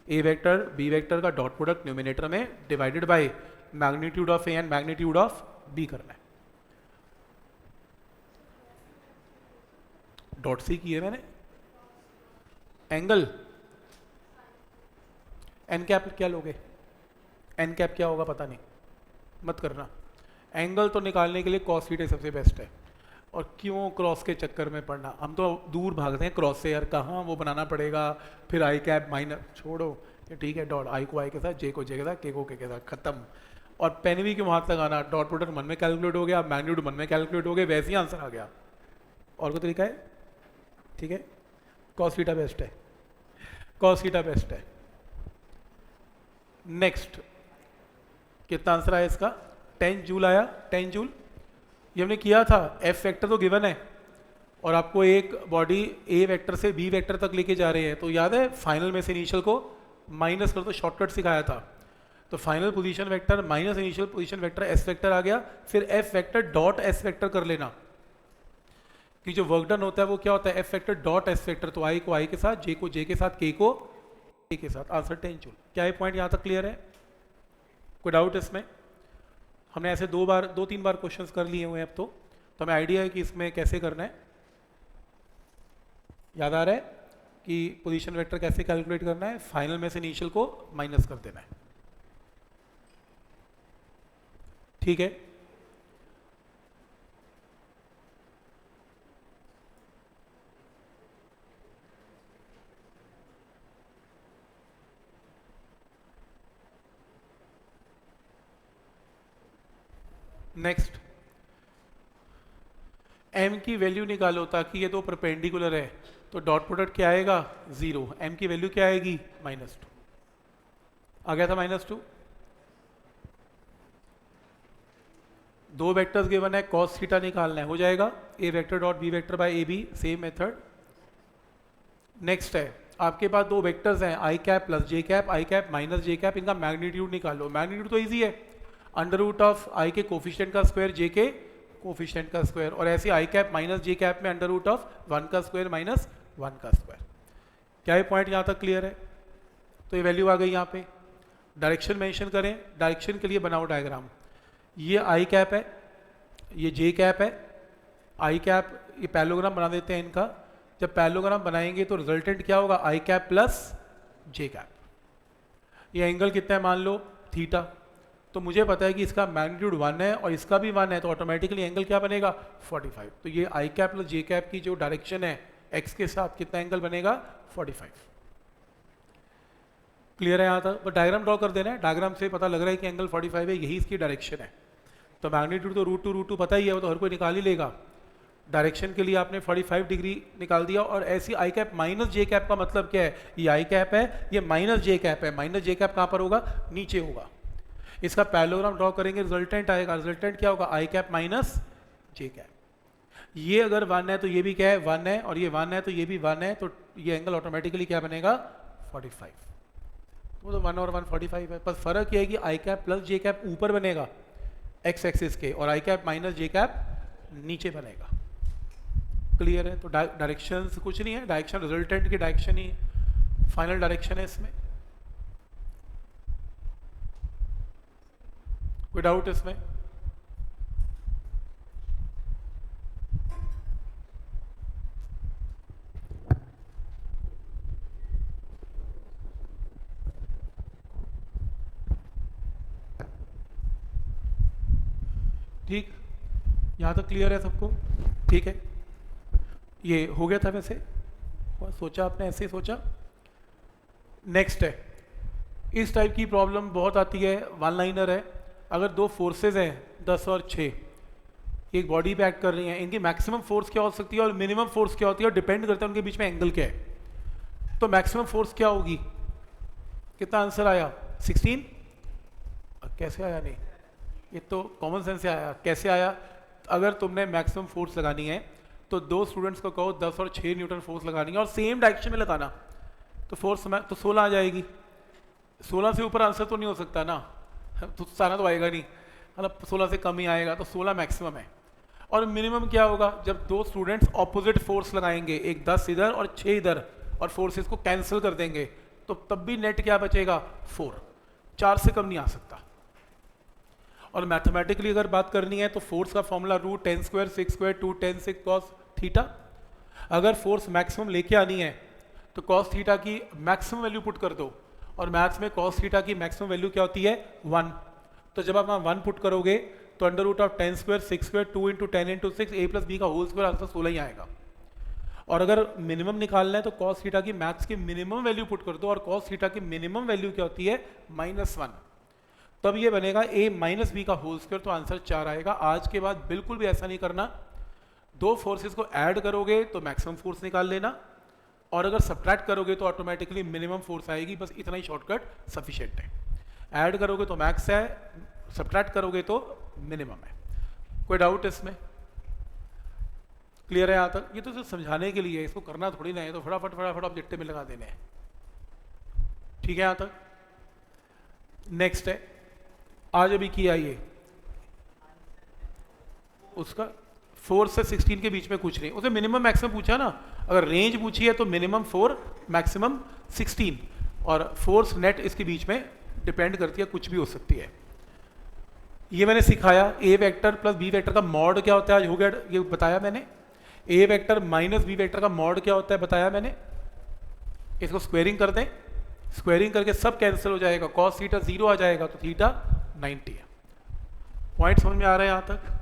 ए वेक्टर बी वेक्टर का डॉट प्रोडक्ट न्यूमिनेटर में divided by magnitude of A and magnitude of B करना है। डॉट सी की है मैंने। एंगल एन कैप क्या लोगे? एन कैप क्या होगा पता नहीं, मत करना। एंगल तो निकालने के लिए कॉस थीटा सबसे बेस्ट है। और क्यों क्रॉस के चक्कर में पड़ना, हम तो दूर भागते हैं क्रॉस से यार, कहाँ वो बनाना पड़ेगा, फिर आई कैप माइनस, छोड़ो ये ठीक है। डॉट आई को आई के साथ, जे को जे के साथ, के को के साथ, खत्म। और पेन भी क्यों हाथ लगाना, डॉट प्रोडक्ट मन में कैलकुलेट हो गया, मैग्नीट्यूड मन में कैलकुलेट हो गए, वैसे ही आंसर आ गया। और कोई तरीका है? ठीक है, कॉस थीटा बेस्ट है, कॉस थीटा बेस्ट है। नेक्स्ट कितना आंसर आया इसका? 10 जूल आया, 10 जूल। ये हमने किया था, एफ वेक्टर तो गिवन है और आपको एक बॉडी ए वेक्टर से बी वेक्टर तक लेके जा रहे हैं, तो याद है फाइनल में से इनिशियल को माइनस कर, तो शॉर्टकट सिखाया था। तो final position vector minus initial position vector S vector आ गया, फिर F vector dot S vector कर लेना कि जो वर्क डन होता है वो क्या होता है, F vector dot S vector. तो आई को आई के साथ, जे को जे के साथ, के को के के साथ। Answer 10 joule. क्या ये पॉइंट यहाँ तक क्लियर है? कोई डाउट इसमें? हमने ऐसे 2-3 बार क्वेश्चंस कर लिए हुए हैं अब तो हमें आइडिया है कि इसमें कैसे करना है। याद आ रहा है कि पोजीशन वेक्टर कैसे कैलकुलेट करना है, फाइनल में से इनिशियल को माइनस कर देना है। ठीक है, नेक्स्ट m की वैल्यू निकालो ताकि ये दो परपेंडिकुलर है, तो डॉट प्रोडक्ट क्या आएगा? 0। m की वैल्यू क्या आएगी? -2। आ गया था -2। दो वेक्टर्स गिवन है, cos थीटा निकालना है, हो जाएगा a vector dot b vector by A B, same method. Next है आपके पास दो वेक्टर्स हैं, i cap plus j cap, i cap minus j cap, इनका मैग्नीट्यूड निकालो। मैग्नीट्यूड तो इजी है, अंडर रूट ऑफ i के कोफिशिएंट का स्क्वायर, j के कोफिशिएंट का स्क्वायर, और ऐसे i cap minus j cap में अंडर रूट ऑफ 1 का स्क्वायर माइनस 1 का स्क्वायर। क्या ये पॉइंट यहाँ तक क्लियर है? तो ये वैल्यू आ गई यहाँ पे। डायरेक्शन मेंशन करें, डायरेक्शन के लिए बनाओ डायग्राम। ये i कैप है, ये j कैप है, i कैप, ये पैरेललोग्राम बना देते हैं इनका। जब पैरेललोग्राम बनाएंगे तो रिजल्टेंट क्या होगा? i cap plus j cap. ये एंगल कितना है मान लो? थीटा। तो मुझे पता है कि इसका मैग्नीट्यूड 1 है और इसका भी 1 है, तो ऑटोमेटिकली एंगल क्या बनेगा? 45। तो ये आई कैप प्लस जे कैप की जो डायरेक्शन है एक्स के साथ, कितना एंगल बनेगा? 45। क्लियर है यहाँ तक? बट डायग्राम ड्रॉ कर देना है, डायग्राम से पता लग रहा है कि एंगल 45 है, यही इसकी डायरेक्शन है। तो मैग्नीट्यूड तो √2 पता ही है, वो तो हर कोई निकाल ही लेगा। डायरेक्शन के लिए आपने 45 डिग्री निकाल दिया। और ऐसी आई कैप माइनस जे कैप का मतलब क्या है? ये आई कैप है, ये माइनस जे कैप है। माइनस जे कैप कहाँ पर होगा? नीचे होगा। इसका पैरेललोग्राम ड्रॉ करेंगे, रिजल्टेंट आएगा। रिजल्टेंट क्या होगा? आई कैप माइनस जे कैप। ये अगर 1 है तो ये भी क्या है? 1 है, और ये 1 है तो ये भी 1 है, तो ये एंगल ऑटोमेटिकली क्या बनेगा? 45। वो तो 1 और 1 45 है। बस फर्क ये है कि आई कैप प्लस जे कैप ऊपर बनेगा एक्स एक्सिस के, और आई कैप माइनस जे कैप नीचे बनेगा। क्लियर है? तो डायरेक्शन कुछ नहीं है, डायरेक्शन रिजल्टेंट की डायरेक्शन ही फाइनल डायरेक्शन है इसमें। कोई डाउट इसमें? ठीक, यहाँ तक क्लियर है सबको? ठीक है, ये हो गया था वैसे, सोचा आपने ऐसे ही सोचा। नेक्स्ट है, इस टाइप की प्रॉब्लम बहुत आती है, वन लाइनर है। अगर दो फोर्सेज हैं 10 और 6 एक बॉडी पे एक्ट कर रही हैं, इनकी मैक्सिमम फोर्स क्या हो सकती है और मिनिमम फोर्स क्या होती है, और डिपेंड करता है उनके बीच में एंगल क्या है। तो मैक्सिमम फोर्स क्या होगी? कितना आंसर आया? 16। कैसे आया? नहीं, ये तो कॉमन सेंस से आया। कैसे आया? अगर तुमने मैक्सिमम फोर्स लगानी है तो दो स्टूडेंट्स को कहो 10 और 6 न्यूटन फोर्स लगानी है और सेम डायरेक्शन में लगाना, तो फोर्स में तो 16 आ जाएगी। 16 से ऊपर आंसर तो नहीं हो सकता ना, तो सारा तो आएगा नहीं, मतलब 16 से कम ही आएगा, तो 16 मैक्सिमम है। और मिनिमम क्या होगा? जब दो स्टूडेंट्स ऑपोजिट फोर्स लगाएंगे, एक 10 इधर और 6 इधर, और फोर्सेस को कैंसिल कर देंगे, तो तब भी नेट क्या बचेगा? 4। 4 से कम नहीं आ सकता। और मैथमेटिकली अगर बात करनी है तो फोर्स का formula root 10 square 6 square 2 10 6 cos theta. अगर फोर्स मैक्सिमम लेके आनी है तो कॉस थीटा की मैक्सिमम वैल्यू पुट कर दो, और मैथ्स में कॉस थीटा की मैक्सिमम वैल्यू क्या होती है 1। तो जब आप वहाँ 1 पुट करोगे तो under root of 10 square 6 square 2 into 10 into 6 a plus B का होल स्क्वायर आंसर 16 ही आएगा। और अगर मिनिमम निकालना है तो कॉस थीटा की मैथ्स की मिनिमम वैल्यू पुट कर दो, और कॉस थीटा की मिनिमम वैल्यू क्या होती है -1। तब ये बनेगा a माइनस बी का होल स्क्वायर, तो आंसर 4 आएगा। आज के बाद बिल्कुल भी ऐसा नहीं करना, दो फोर्सेस को ऐड करोगे तो मैक्सिमम फोर्स निकाल लेना, और अगर सब्ट्रैक्ट करोगे तो ऑटोमेटिकली मिनिमम फोर्स आएगी। बस इतना ही शॉर्टकट सफिशिएंट है। ऐड करोगे तो मैक्स है, सब्ट्रैक्ट करोगे तो मिनिमम है। कोई डाउट इसमें? क्लियर है यहाँ तक? ये तो सिर्फ समझाने के लिए है, इसको करना थोड़ी ना है, तो फटाफट फटाफट ऑब्जेक्टिव में लगा देने हैं। ठीक है यहाँ तक? नेक्स्ट है, आज अभी किया ये उसका 4 से 16 के बीच में कुछ नहीं, उसे मिनिमम मैक्सिमम पूछा ना। अगर रेंज पूछी है तो मिनिमम 4 मैक्सिमम 16, और फोर्स नेट इसके बीच में डिपेंड करती है, कुछ भी हो सकती है। ये मैंने सिखाया ए वेक्टर प्लस बी वेक्टर का मॉड क्या होता है, आज हो गया, ये बताया मैंने। ए वेक्टर माइनस बी वेक्टर का मॉड क्या होता है बताया मैंने। इसको स्क्वेयरिंग कर दें, स्क्वेयरिंग करके सब कैंसिल हो जाएगा, कॉस थीटा 0 आ जाएगा, तो थीटा 90 है। पॉइंट समझ में आ रहा है यहां तक?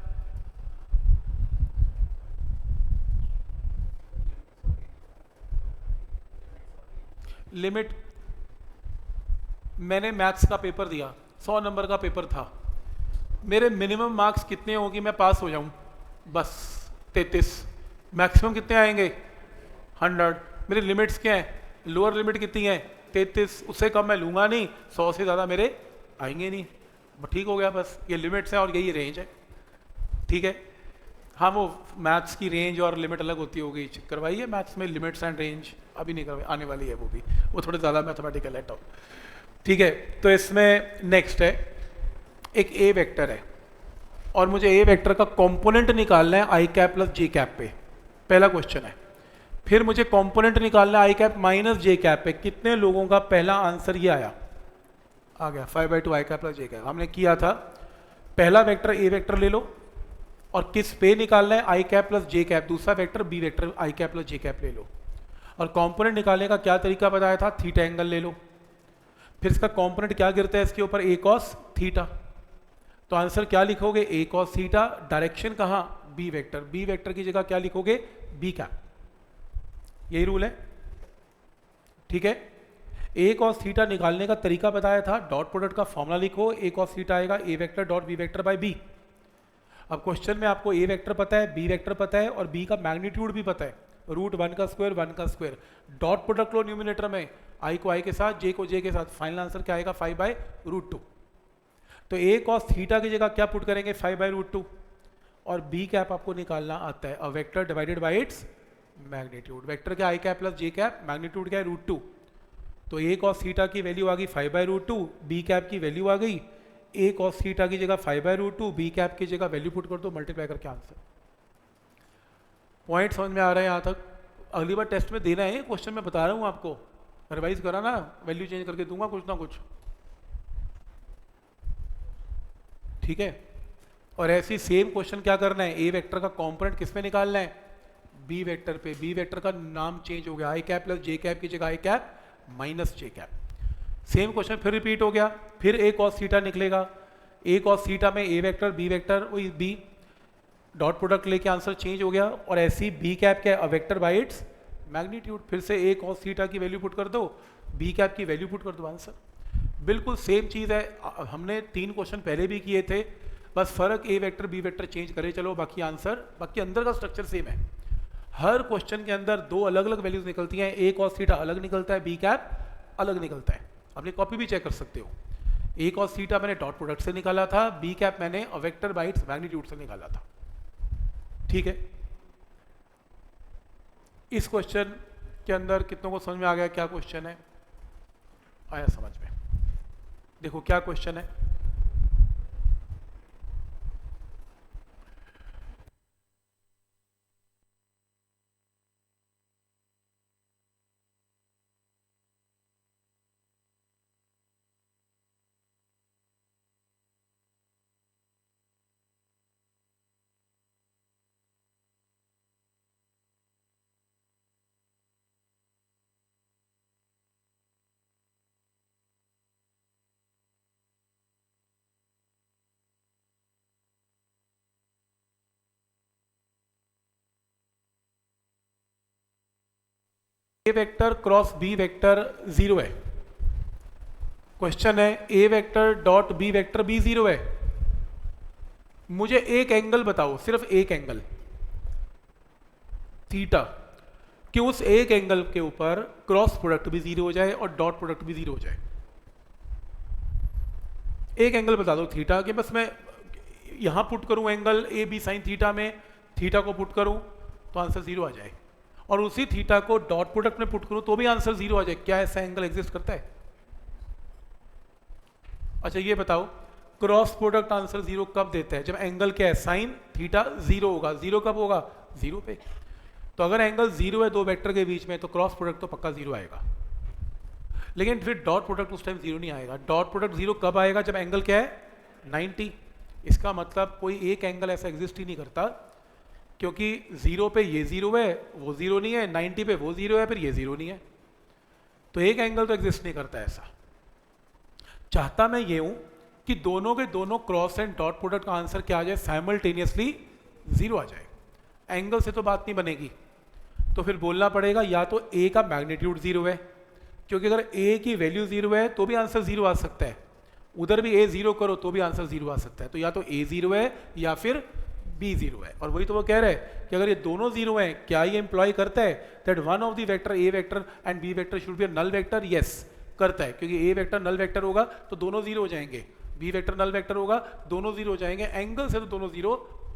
लिमिट, मैंने मैथ्स का पेपर दिया, 100 नंबर का पेपर था, मेरे मिनिमम मार्क्स कितने होंगे मैं पास हो जाऊं? बस 33। मैक्सिमम कितने आएंगे? 100। मेरी लिमिट्स क्या है? लोअर लिमिट कितनी है? 33, उससे कम मैं लूंगा नहीं, 100 से ज़्यादा मेरे आएंगे नहीं। ठीक हो गया, बस ये लिमिट्स है और यही रेंज है। ठीक है, हाँ वो मैथ्स की रेंज और लिमिट अलग होती होगी, करवाइए मैथ्स में लिमिट्स एंड रेंज, अभी नहीं करवाई, आने वाली है वो भी, वो थोड़े ज़्यादा मैथमेटिकल है टॉप। ठीक है, तो इसमें नेक्स्ट है, एक ए वेक्टर है और मुझे ए वेक्टर का कंपोनेंट निकालना है आई कैप प्लस जे कैप पे, पहला क्वेश्चन है। फिर मुझे कंपोनेंट निकालना है आई कैप माइनस जे कैप पे। कितने लोगों का पहला आंसर ये आया? आ गया 5/2 आई कैप प्लस जे कैप। हमने किया था पहला वेक्टर ए वेक्टर ले लो, और किस पे निकालना है? आई कैप प्लस जे कैप। दूसरा वेक्टर बी वेक्टर आई कैप प्लस जे कैप ले लो, और कंपोनेंट निकालने का क्या तरीका बताया था? थीटा एंगल ले लो। फिर इसका कंपोनेंट क्या गिरता है इसके ऊपर? A cos theta. तो आंसर क्या लिखोगे? A cos theta. डायरेक्शन कहाँ? B vector. बी वेक्टर की जगह क्या लिखोगे? B cap. यही रूल है। ठीक है, ए कॉस थीटा निकालने का तरीका बताया था, डॉट प्रोडक्ट का फॉर्मूला लिखो, ए कॉस थीटा आएगा A vector dot B vector by B. अब क्वेश्चन में आपको ए वेक्टर पता है, बी वेक्टर पता है, और बी का मैग्नीट्यूड भी पता है, √1 का स्क्वायर 1 का स्क्वायर। डॉट प्रोडक्ट लो न्यूमिनेटर में, आई को आई के साथ, जे को जे के साथ, फाइनल आंसर क्या आएगा? 5/√2। तो ए कॉस थीटा की जगह क्या पुट करेंगे? 5/√2। और बी कैप आपको निकालना आता है, a vector divided by its magnitude. Vector क्या? आई कैप प्लस जे कैप, मैग्नीट्यूड क्या है? √2। तो ए कॉस थीटा की वैल्यू आ गई 5/√2, बी कैप की वैल्यू आ गई, ए कॉस थीटा की जगह 5/√2, बी कैप की जगह वैल्यू पुट कर दो, मल्टीप्लाई करके आंसर। पॉइंट समझ में आ रहा है यहाँ तक? अगली बार टेस्ट में देना है क्वेश्चन, मैं बता रहा हूँ आपको, रिवाइज करा ना, वैल्यू चेंज करके दूंगा कुछ ना कुछ। ठीक है, और ऐसी सेम क्वेश्चन क्या करना है? ए वेक्टर का कंपोनेंट किस में निकालना है? बी वेक्टर पे। बी वेक्टर का नाम चेंज हो गया, आई कैप प्लस जे कैप की जगह आई कैप माइनस जे कैप। सेम क्वेश्चन फिर रिपीट हो गया, फिर ए कॉस थीटा निकलेगा, ए कॉस थीटा में ए वेक्टर बी वेक्टर वही बी, डॉट प्रोडक्ट लेके आंसर चेंज हो गया। और ऐसी बी कैप क्या है? A vector by its magnitude. फिर से ए कॉस थीटा की वैल्यू पुट कर दो, बी कैप की वैल्यू पुट कर दो, आंसर। बिल्कुल सेम चीज़ है, हमने 3 क्वेश्चन पहले भी किए थे, बस फर्क ए वेक्टर बी वेक्टर चेंज करे चलो, बाकी आंसर, बाकी अंदर का स्ट्रक्चर सेम है। हर क्वेश्चन के अंदर 2 अलग अलग वैल्यूज निकलती हैं, ए कॉस थीटा अलग निकलता है, बी कैप अलग निकलता है। अपनी कॉपी भी चेक कर सकते हो। ए कॉस थीटा मैंने डॉट प्रोडक्ट से निकाला था, बी कैप मैंने a vector by its magnitude से निकाला था। ठीक है, इस क्वेश्चन के अंदर कितनों को समझ में आ गया क्या क्वेश्चन है? आया समझ में? देखो क्या क्वेश्चन है। A vector cross B vector 0 है। क्वेश्चन है A vector dot B vector भी 0 है। मुझे एक एंगल बताओ, सिर्फ एक एंगल थीटा, कि उस एक एंगल के ऊपर क्रॉस प्रोडक्ट भी 0 हो जाए और डॉट प्रोडक्ट भी 0 हो जाए। एक एंगल बता दो थीटा कि बस मैं यहां पुट करूं angle A B sine theta में, थीटा को पुट करूं तो आंसर 0 आ जाए, और उसी थीटा को डॉट प्रोडक्ट में पुट करूं तो भी आंसर 0 आ जाए। क्या ऐसा एंगल एग्जिस्ट करता है? अच्छा ये बताओ, क्रॉस प्रोडक्ट आंसर 0 कब देता है? जब एंगल क्या है, साइन थीटा 0 होगा। 0 कब होगा? 0 पे। तो अगर एंगल 0 है दो वेक्टर के बीच में तो क्रॉस प्रोडक्ट तो पक्का 0 आएगा। लेकिन फिर डॉट प्रोडक्ट उस टाइम 0 नहीं आएगा। डॉट प्रोडक्ट 0 कब आएगा? जब एंगल क्या है, 90। इसका मतलब कोई एक एंगल ऐसा एग्जिस्ट ही नहीं करता, क्योंकि 0 पे ये 0 है, वो 0 नहीं है, 90 पे वो 0 है, फिर ये 0 नहीं है। तो एक एंगल तो एग्जिस्ट नहीं करता ऐसा। चाहता मैं ये हूं कि दोनों के दोनों क्रॉस एंड डॉट प्रोडक्ट का आंसर क्या आ जाए, साइमल्टेनियसली 0 आ जाए। एंगल से तो बात नहीं बनेगी, तो फिर बोलना पड़ेगा या तो ए का मैग्नीट्यूड 0 है, क्योंकि अगर ए की वैल्यू 0 है तो भी आंसर 0 आ सकता है, उधर भी ए 0 करो तो भी आंसर 0 आ सकता है। तो या तो ए 0 है या फिर बी 0 है। और वही तो वो कह रहे हैं कि अगर ये दोनों 0 हैं, क्या ये इंप्लॉय करता है that one of the vector A vector and B vector should be a null vector? Yes, करता है, क्योंकि ए वेक्टर नल वेक्टर होगा तो दोनों 0 हो जाएंगे, बी वेक्टर नल वेक्टर होगा दोनों 0 हो जाएंगे। एंगल से तो दोनों 0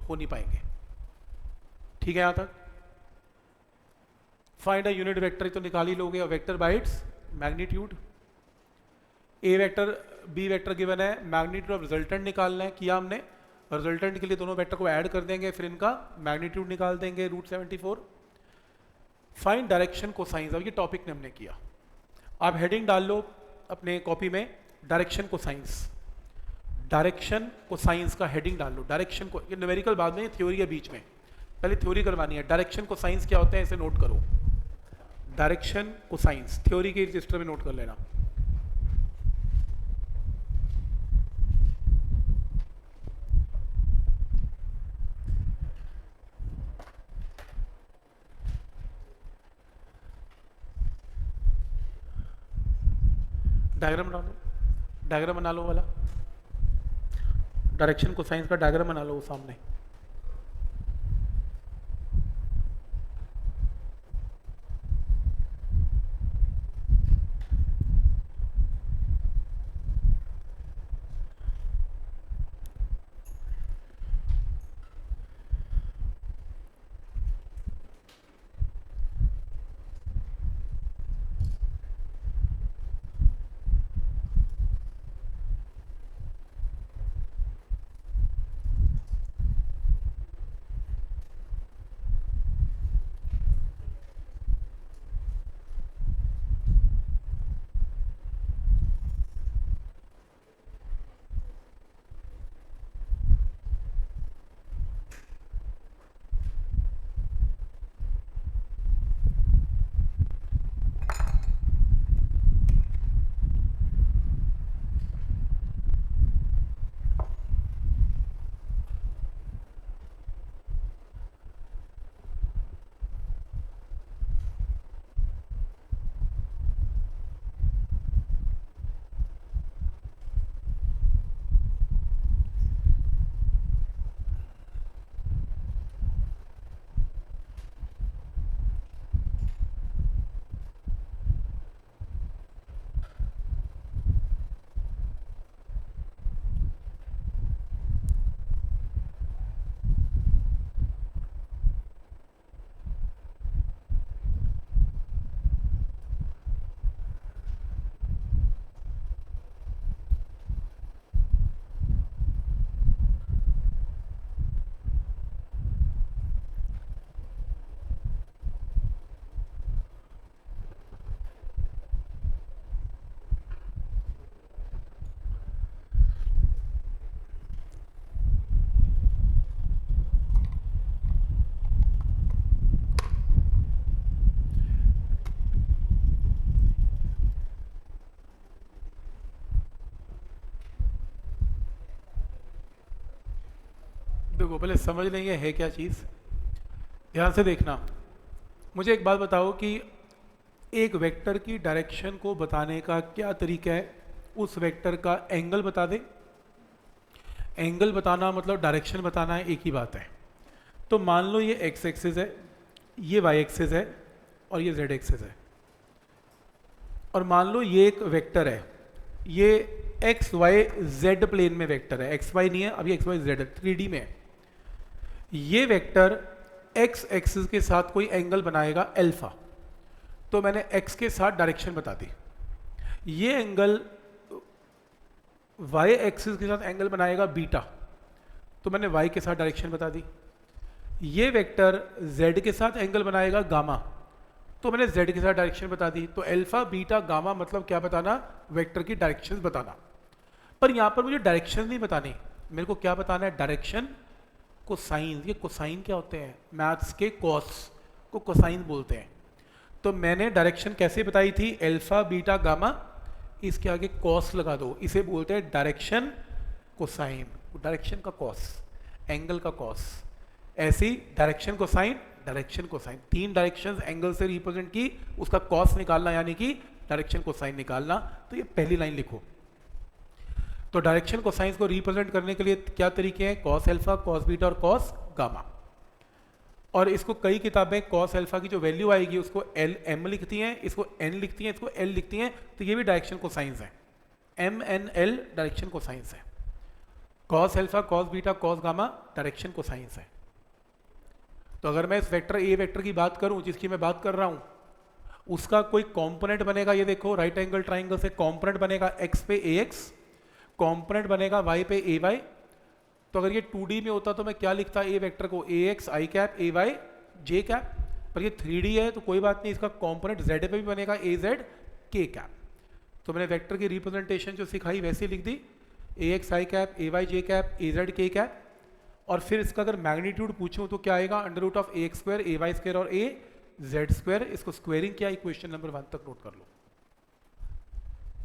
हो नहीं पाएंगे। ठीक है यहां तक? फाइंड अ यूनिट वेक्टर तो निकाल ही लोगे, vector by its magnitude. A vector B vector given है, मैग्नीट्यूड ऑफ रिजल्टेंट निकालना है, किया हमने। रिजल्टेंट के लिए दोनों वेक्टर को ऐड कर देंगे, फिर इनका मैग्नीट्यूड निकाल देंगे, √74। फाइंड डायरेक्शन कोसाइंस, अब ये टॉपिक ने हमने किया। आप हेडिंग डाल लो अपने कॉपी में, डायरेक्शन कोसाइंस। डायरेक्शन कोसाइंस का हेडिंग डाल लो। डायरेक्शन को, ये न्यूमेरिकल बाद में, थ्योरी है बीच में, पहले थ्योरी करवानी है। डायरेक्शन कोसाइंस क्या होते हैं इसे नोट करो। डायरेक्शन कोसाइंस थ्योरी के रजिस्टर में नोट कर लेना। डायग्राम बना लो, डायग्राम बना लो वाला, डायरेक्शन कोसाइंस का डायग्राम बना लो वो सामने। देखो पहले समझ लेंगे है क्या चीज़, ध्यान से देखना। मुझे एक बात बताओ कि एक वेक्टर की डायरेक्शन को बताने का क्या तरीका है, उस वेक्टर का एंगल बता दे। एंगल बताना मतलब डायरेक्शन बताना है, एक ही बात है। तो मान लो ये एक्स एक्सिस है, ये वाई एक्सिस है और ये जेड एक्सिस है, और मान लो ये एक वेक्टर है, ये एक्स वाई जेड प्लेन में वेक्टर है, एक्स वाई नहीं है अभी, एक्स वाई जेड है, 3D में है। ये वेक्टर एक्स एक्सिस के साथ कोई एंगल बनाएगा अल्फा, तो मैंने एक्स के साथ डायरेक्शन बता दी। ये एंगल वाई एक्सिस के साथ एंगल बनाएगा बीटा, तो मैंने वाई के साथ डायरेक्शन बता दी। ये वेक्टर जेड के साथ एंगल बनाएगा गामा, तो मैंने जेड के साथ डायरेक्शन बता दी। तो अल्फा बीटा गामा मतलब क्या बताना, वेक्टर की डायरेक्शन बताना। पर यहां पर मुझे डायरेक्शन नहीं बतानी, मेरे को क्या बताना है, डायरेक्शन कोसाइन। ये कोसाइन क्या होते हैं, मैथ्स के कॉस को कोसाइन बोलते हैं। तो मैंने डायरेक्शन कैसे बताई थी, अल्फा बीटा गामा, इसके आगे कॉस लगा दो, इसे बोलते हैं डायरेक्शन कोसाइन। डायरेक्शन का कॉस, एंगल का कॉस, ऐसी direction cosine, direction cosine, 3 directions angle से रिप्रेजेंट की, उसका कॉस निकालना यानी कि डायरेक्शन कोसाइन निकालना। तो ये पहली लाइन लिखो। तो डायरेक्शन कोसाइन को रिप्रेजेंट करने के लिए क्या तरीके हैं, कॉस अल्फा, कॉस बीटा और कॉस गामा। और इसको कई किताबें कॉस अल्फा की जो वैल्यू आएगी उसको एल एम लिखती हैं, इसको एन लिखती हैं, इसको एल लिखती हैं। तो ये भी डायरेक्शन कोसाइंस है, M N L direction cosines है। Cos alpha, cos beta, cos gamma direction cosines है। तो अगर मैं इस वेक्टर ए वेक्टर की बात करूं जिसकी मैं बात कर रहा हूं, उसका कोई कंपोनेंट बनेगा, ये देखो राइट एंगल ट्राइंगल से कंपोनेंट बनेगा एक्स पे ए एक्स, कंपोनेंट बनेगा वाई पे ए वाई। तो अगर ये 2D में होता तो मैं क्या लिखता ए वेक्टर को, A X I cap A Y J cap. पर ये 3D है तो कोई बात नहीं, इसका कंपोनेंट जेड पे भी बनेगा ए जेड के कैप। तो मैंने वेक्टर की रिप्रेजेंटेशन जो सिखाई वैसे लिख दी, A X I cap A Y J cap A Z K cap. और फिर इसका अगर मैग्नीट्यूड पूछूं तो क्या आएगा, under root of A X square A Y square और ए जेड स्क्वायर। इसको स्क्वायरिंग किया, इक्वेशन नंबर 1 तक नोट कर लो।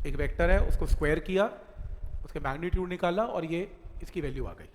एक वेक्टर है उसको स्क्वायर किया, उसके मैग्नीट्यूड निकाला और ये इसकी वैल्यू आ गई।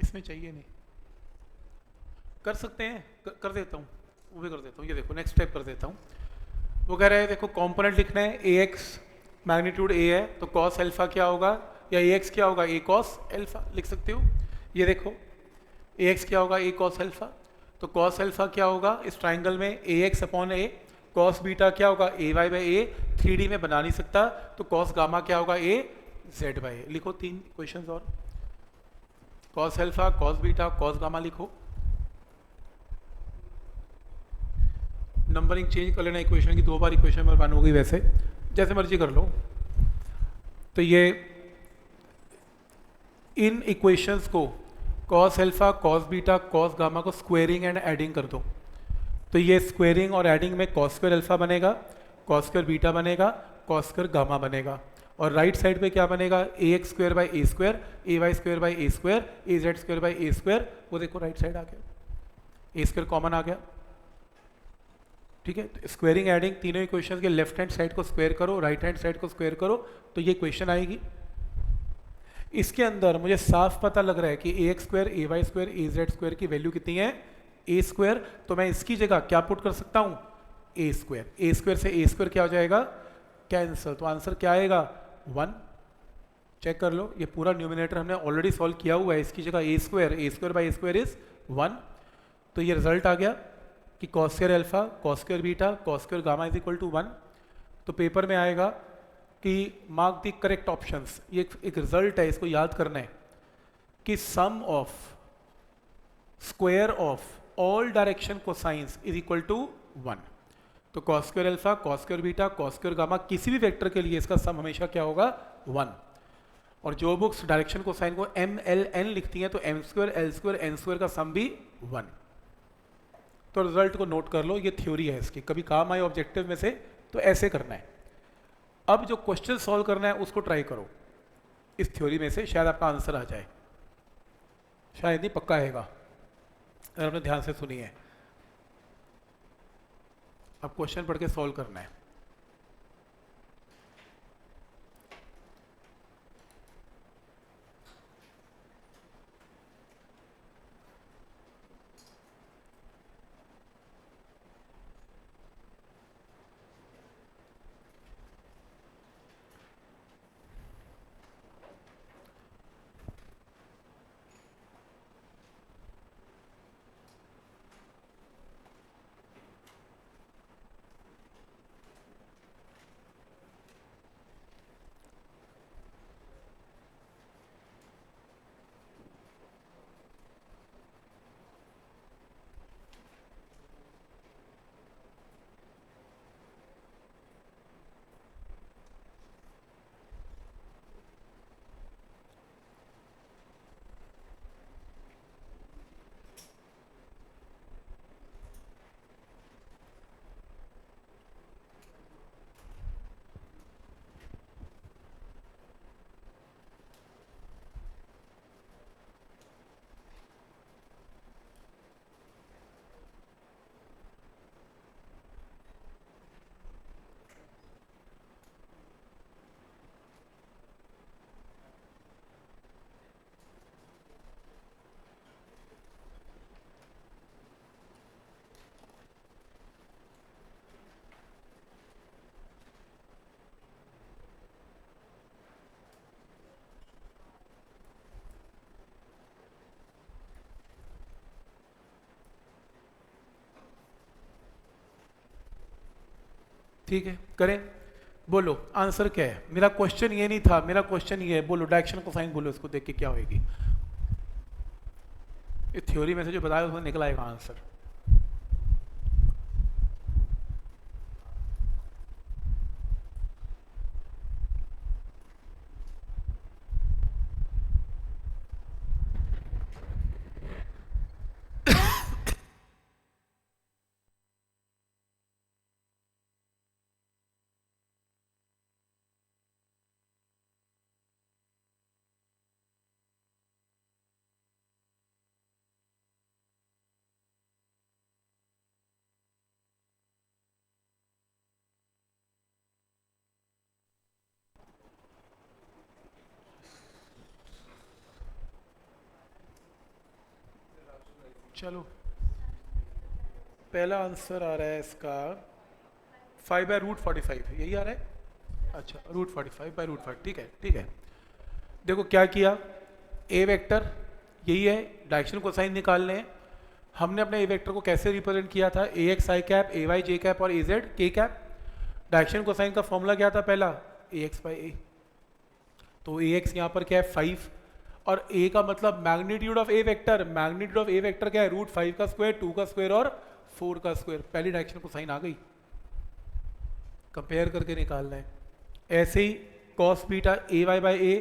इसमें चाहिए नहीं, कर सकते हैं, कर देता हूँ, वो भी कर देता हूँ। ये देखो नेक्स्ट स्टेप कर देता हूँ। वो कह रहे हैं देखो कंपोनेंट लिखना है, ए एक्स मैग्नीट्यूड ए है तो कॉस अल्फा क्या होगा, या ए एक्स क्या होगा, ए कॉस अल्फा लिख सकते हो। ये देखो ए एक्स क्या होगा, ए कॉस अल्फा, तो कॉस अल्फा क्या होगा इस ट्राइंगल में, ए एक्स अपॉन ए। कॉस बीटा क्या होगा, ए वाई बाई ए, 3D में बना नहीं सकता, तो कॉस गामा क्या होगा, ए जेड बाई ए। लिखो 3 क्वेश्चंस और, cos alpha, cos beta, cos gamma लिखो। नंबरिंग चेंज कर लेना इक्वेशन की, 2 बार इक्वेशन नंबर 1 हो गई, वैसे जैसे मर्जी कर लो। तो ये इन इक्वेशंस को cos alpha, cos beta, cos gamma को स्क्वेयरिंग एंड एडिंग कर दो। तो ये स्क्वेयरिंग और एडिंग में कॉस स्क्वायर अल्फा बनेगा, कॉस स्क्वायर बीटा बनेगा, कॉस स्क्वायर गामा बनेगा। और राइट साइड पे क्या बनेगा, A X square by A square, A Y square by A square, A Z square by A square. वो देखो राइट साइड आ गया, ए स्क्वायर कॉमन आ गया। ठीक है, तो स्क्वेयरिंग एडिंग तीनों इक्वेशन के लेफ्ट हैंड साइड को स्क्वायर करो, राइट हैंड साइड को स्क्वायर करो, तो ये इक्वेशन आएगी। इसके अंदर मुझे साफ पता लग रहा है कि ए X square A Y square A Z square की वैल्यू कितनी है, ए स्क्वायर, तो मैं इसकी जगह क्या पुट कर सकता हूँ, ए स्क्वायर से ए स्क्वायर क्या हो जाएगा, कैंसिल, तो आंसर क्या आएगा 1। चेक कर लो, ये पूरा न्यूमिनेटर हमने ऑलरेडी सॉल्व किया हुआ है, इसकी जगह A square by A square is 1, तो ये रिजल्ट आ गया कि cos square alpha cos square beta cos square gamma is equal to 1। तो पेपर में आएगा कि मार्क द करेक्ट ऑप्शंस, ये एक रिजल्ट है, इसको याद करना है कि sum of square of all direction cosines is equal to 1। तो cos square alpha cos square beta cos square gamma किसी भी वेक्टर के लिए इसका सम हमेशा क्या होगा 1। और जो बुक्स डायरेक्शन कोसाइन को एम एल एन लिखती हैं तो M square L square N square का सम भी 1। तो रिजल्ट को नोट कर लो, ये थ्योरी है इसकी, कभी काम आए ऑब्जेक्टिव में से तो ऐसे करना है। अब जो क्वेश्चन सॉल्व करना है उसको ट्राई करो इस थ्योरी में से, शायद आपका आंसर आ जाए, शायद नहीं पक्का आएगा अगर आपने ध्यान से सुनी है। अब क्वेश्चन पढ़ के सॉल्व करना है। ठीक है, करें, बोलो आंसर क्या है। मेरा क्वेश्चन ये नहीं था, मेरा क्वेश्चन ये है, बोलो डायरेक्शन कोसाइन बोलो, इसको देख के क्या होगी। इस थ्योरी में से जो बताया उसमें निकल आएगा आंसर। चलो पहला आंसर आ रहा है इसका 5/√45, यही आ रहा है। अच्छा √45/√5, ठीक है ठीक है। देखो क्या किया, ए वेक्टर यही है, डायरेक्शन कोसाइन निकालने हैं। हमने अपने ए वेक्टर को कैसे रिप्रेजेंट किया था, A X I cap A Y J cap और A Z K cap. Direction cosine का फॉर्मूला क्या था पहला, ए एक्स बाई ए। तो ए एक्स यहाँ पर क्या है 5, और ए का मतलब magnitude of A vector, magnitude of A vector क्या है √5 का स्क्वायर 2 का स्क्वायर और 4 का स्क्वायर। पहली डायरेक्शन कोसाइन आ गई, कंपेयर करके निकालना है। ऐसे ही cos beta A Y by A,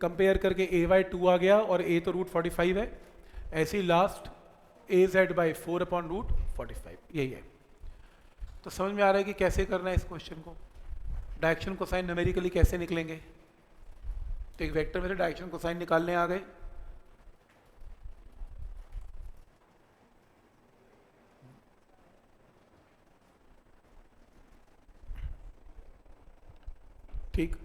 compare करके ए वाई 2 आ गया और ए तो √45 है। ऐसे ही लास्ट ए जेड बाई 4/√45, यही है। तो समझ में आ रहा है कि कैसे करना है इस क्वेश्चन को, डायरेक्शन कोसाइन न्यूमेरिकली कैसे निकलेंगे। तो एक वेक्टर में से डायरेक्शन कोसाइन निकालने आ गए। ठीक।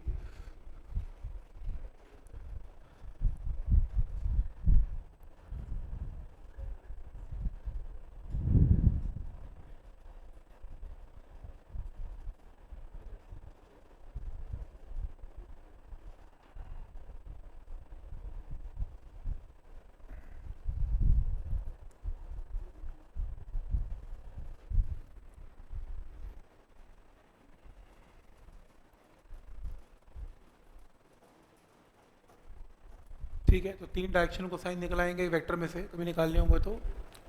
ठीक है, तो 3 डायरेक्शन को साइन निकल आएंगे वेक्टर में से, कभी निकालने होंगे तो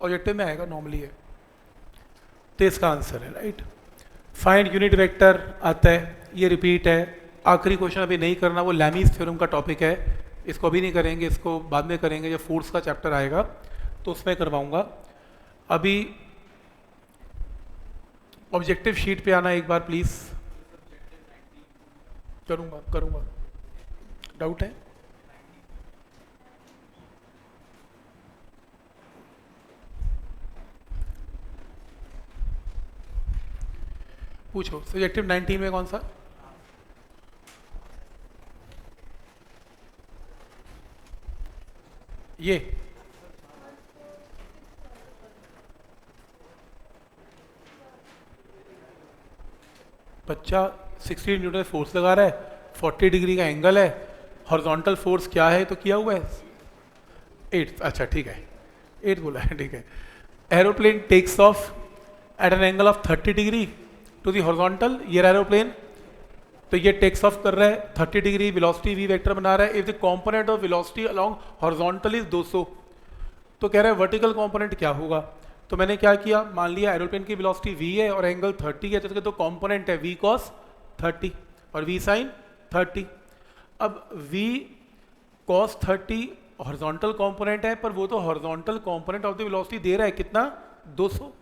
ऑब्जेक्टिव में आएगा नॉर्मली है। तो इसका आंसर है राइट। फाइंड यूनिट वेक्टर आता है, ये रिपीट है। आखिरी क्वेश्चन अभी नहीं करना, वो लैमीज थ्योरम का टॉपिक है, इसको अभी नहीं करेंगे, इसको बाद में करेंगे जब फोर्स का चैप्टर आएगा तो उसमें करवाऊंगा। अभी ऑब्जेक्टिव शीट पे आना एक बार प्लीज। करूंगा करूंगा, डाउट है? पूछो। सब्जेक्टिव 19 में कौन सा? ये बच्चा 60 न्यूटन फोर्स लगा रहा है, 40 डिग्री का एंगल है, हॉरिजॉन्टल फोर्स क्या है तो किया हुआ है 8। अच्छा ठीक है, 8 बोला है, ठीक है। Aeroplane takes off at an angle of 30 degree to the horizontal. ये एरोप्लेन, तो ये टेक्स ऑफ कर रहा है 30 डिग्री, वेलोसिटी वी वेक्टर बना रहा है। If the component of velocity along horizontal is 200, तो कह रहा है वर्टिकल कंपोनेंट क्या होगा। तो मैंने क्या किया, मान लिया एरोप्लेन की वेलोसिटी v है और एंगल 30 है, तो कंपोनेंट है v cos 30 और v sin 30। अब v cos 30 हॉरिजॉन्टल कंपोनेंट है, पर वो तो horizontal component of the velocity दे रहा है कितना, 200।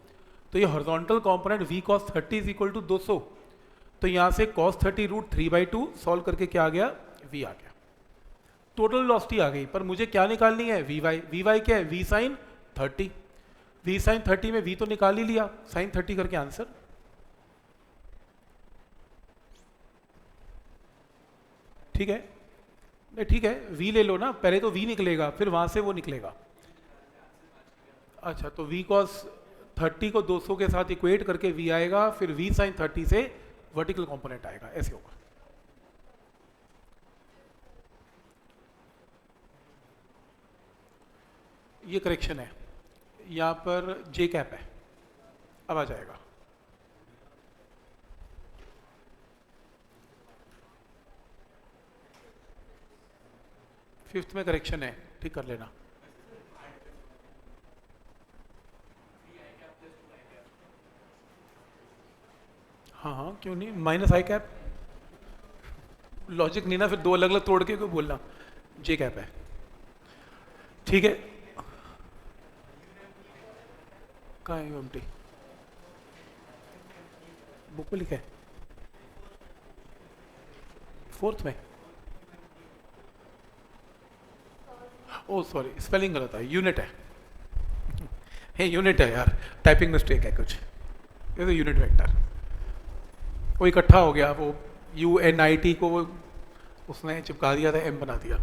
तो ये horizontal component v cos 30 is equal to 200। तो यहाँ से cos 30 रूट 3/2 सॉल्व करके क्या आ गया, v आ गया। टोटल वेलोसिटी आ गई, पर मुझे क्या निकालनी है, vy क्या है, v sin 30। v sin 30 में v तो निकाल ही लिया, sin 30 करके आंसर। ठीक है, नहीं ठीक है, v ले लो ना, पहले तो v निकलेगा फिर वहां से वो निकलेगा। अच्छा, तो v cos 30 को 200 के साथ इक्वेट करके v आएगा, फिर v sin 30 से वर्टिकल कंपोनेंट आएगा, ऐसे होगा। ये करेक्शन है, यहाँ पर जे कैप है, अब आ जाएगा। फिफ्थ में करेक्शन है, ठीक कर लेना। हाँ हाँ क्यों नहीं, माइनस आई कैप, लॉजिक नहीं ना, फिर दो अलग अलग तोड़ के क्यों बोलना। जे कैप है, ठीक है। कहाँ है यूएमटी, बुक में लिखा है, फोर्थ में। ओ सॉरी, स्पेलिंग गलत है, यूनिट है यूनिट है यार, टाइपिंग मिस्टेक है कुछ, ये तो यूनिट वेक्टर वो इकट्ठा हो गया, वो UNIT को वो उसने चिपका दिया था, M बना दिया।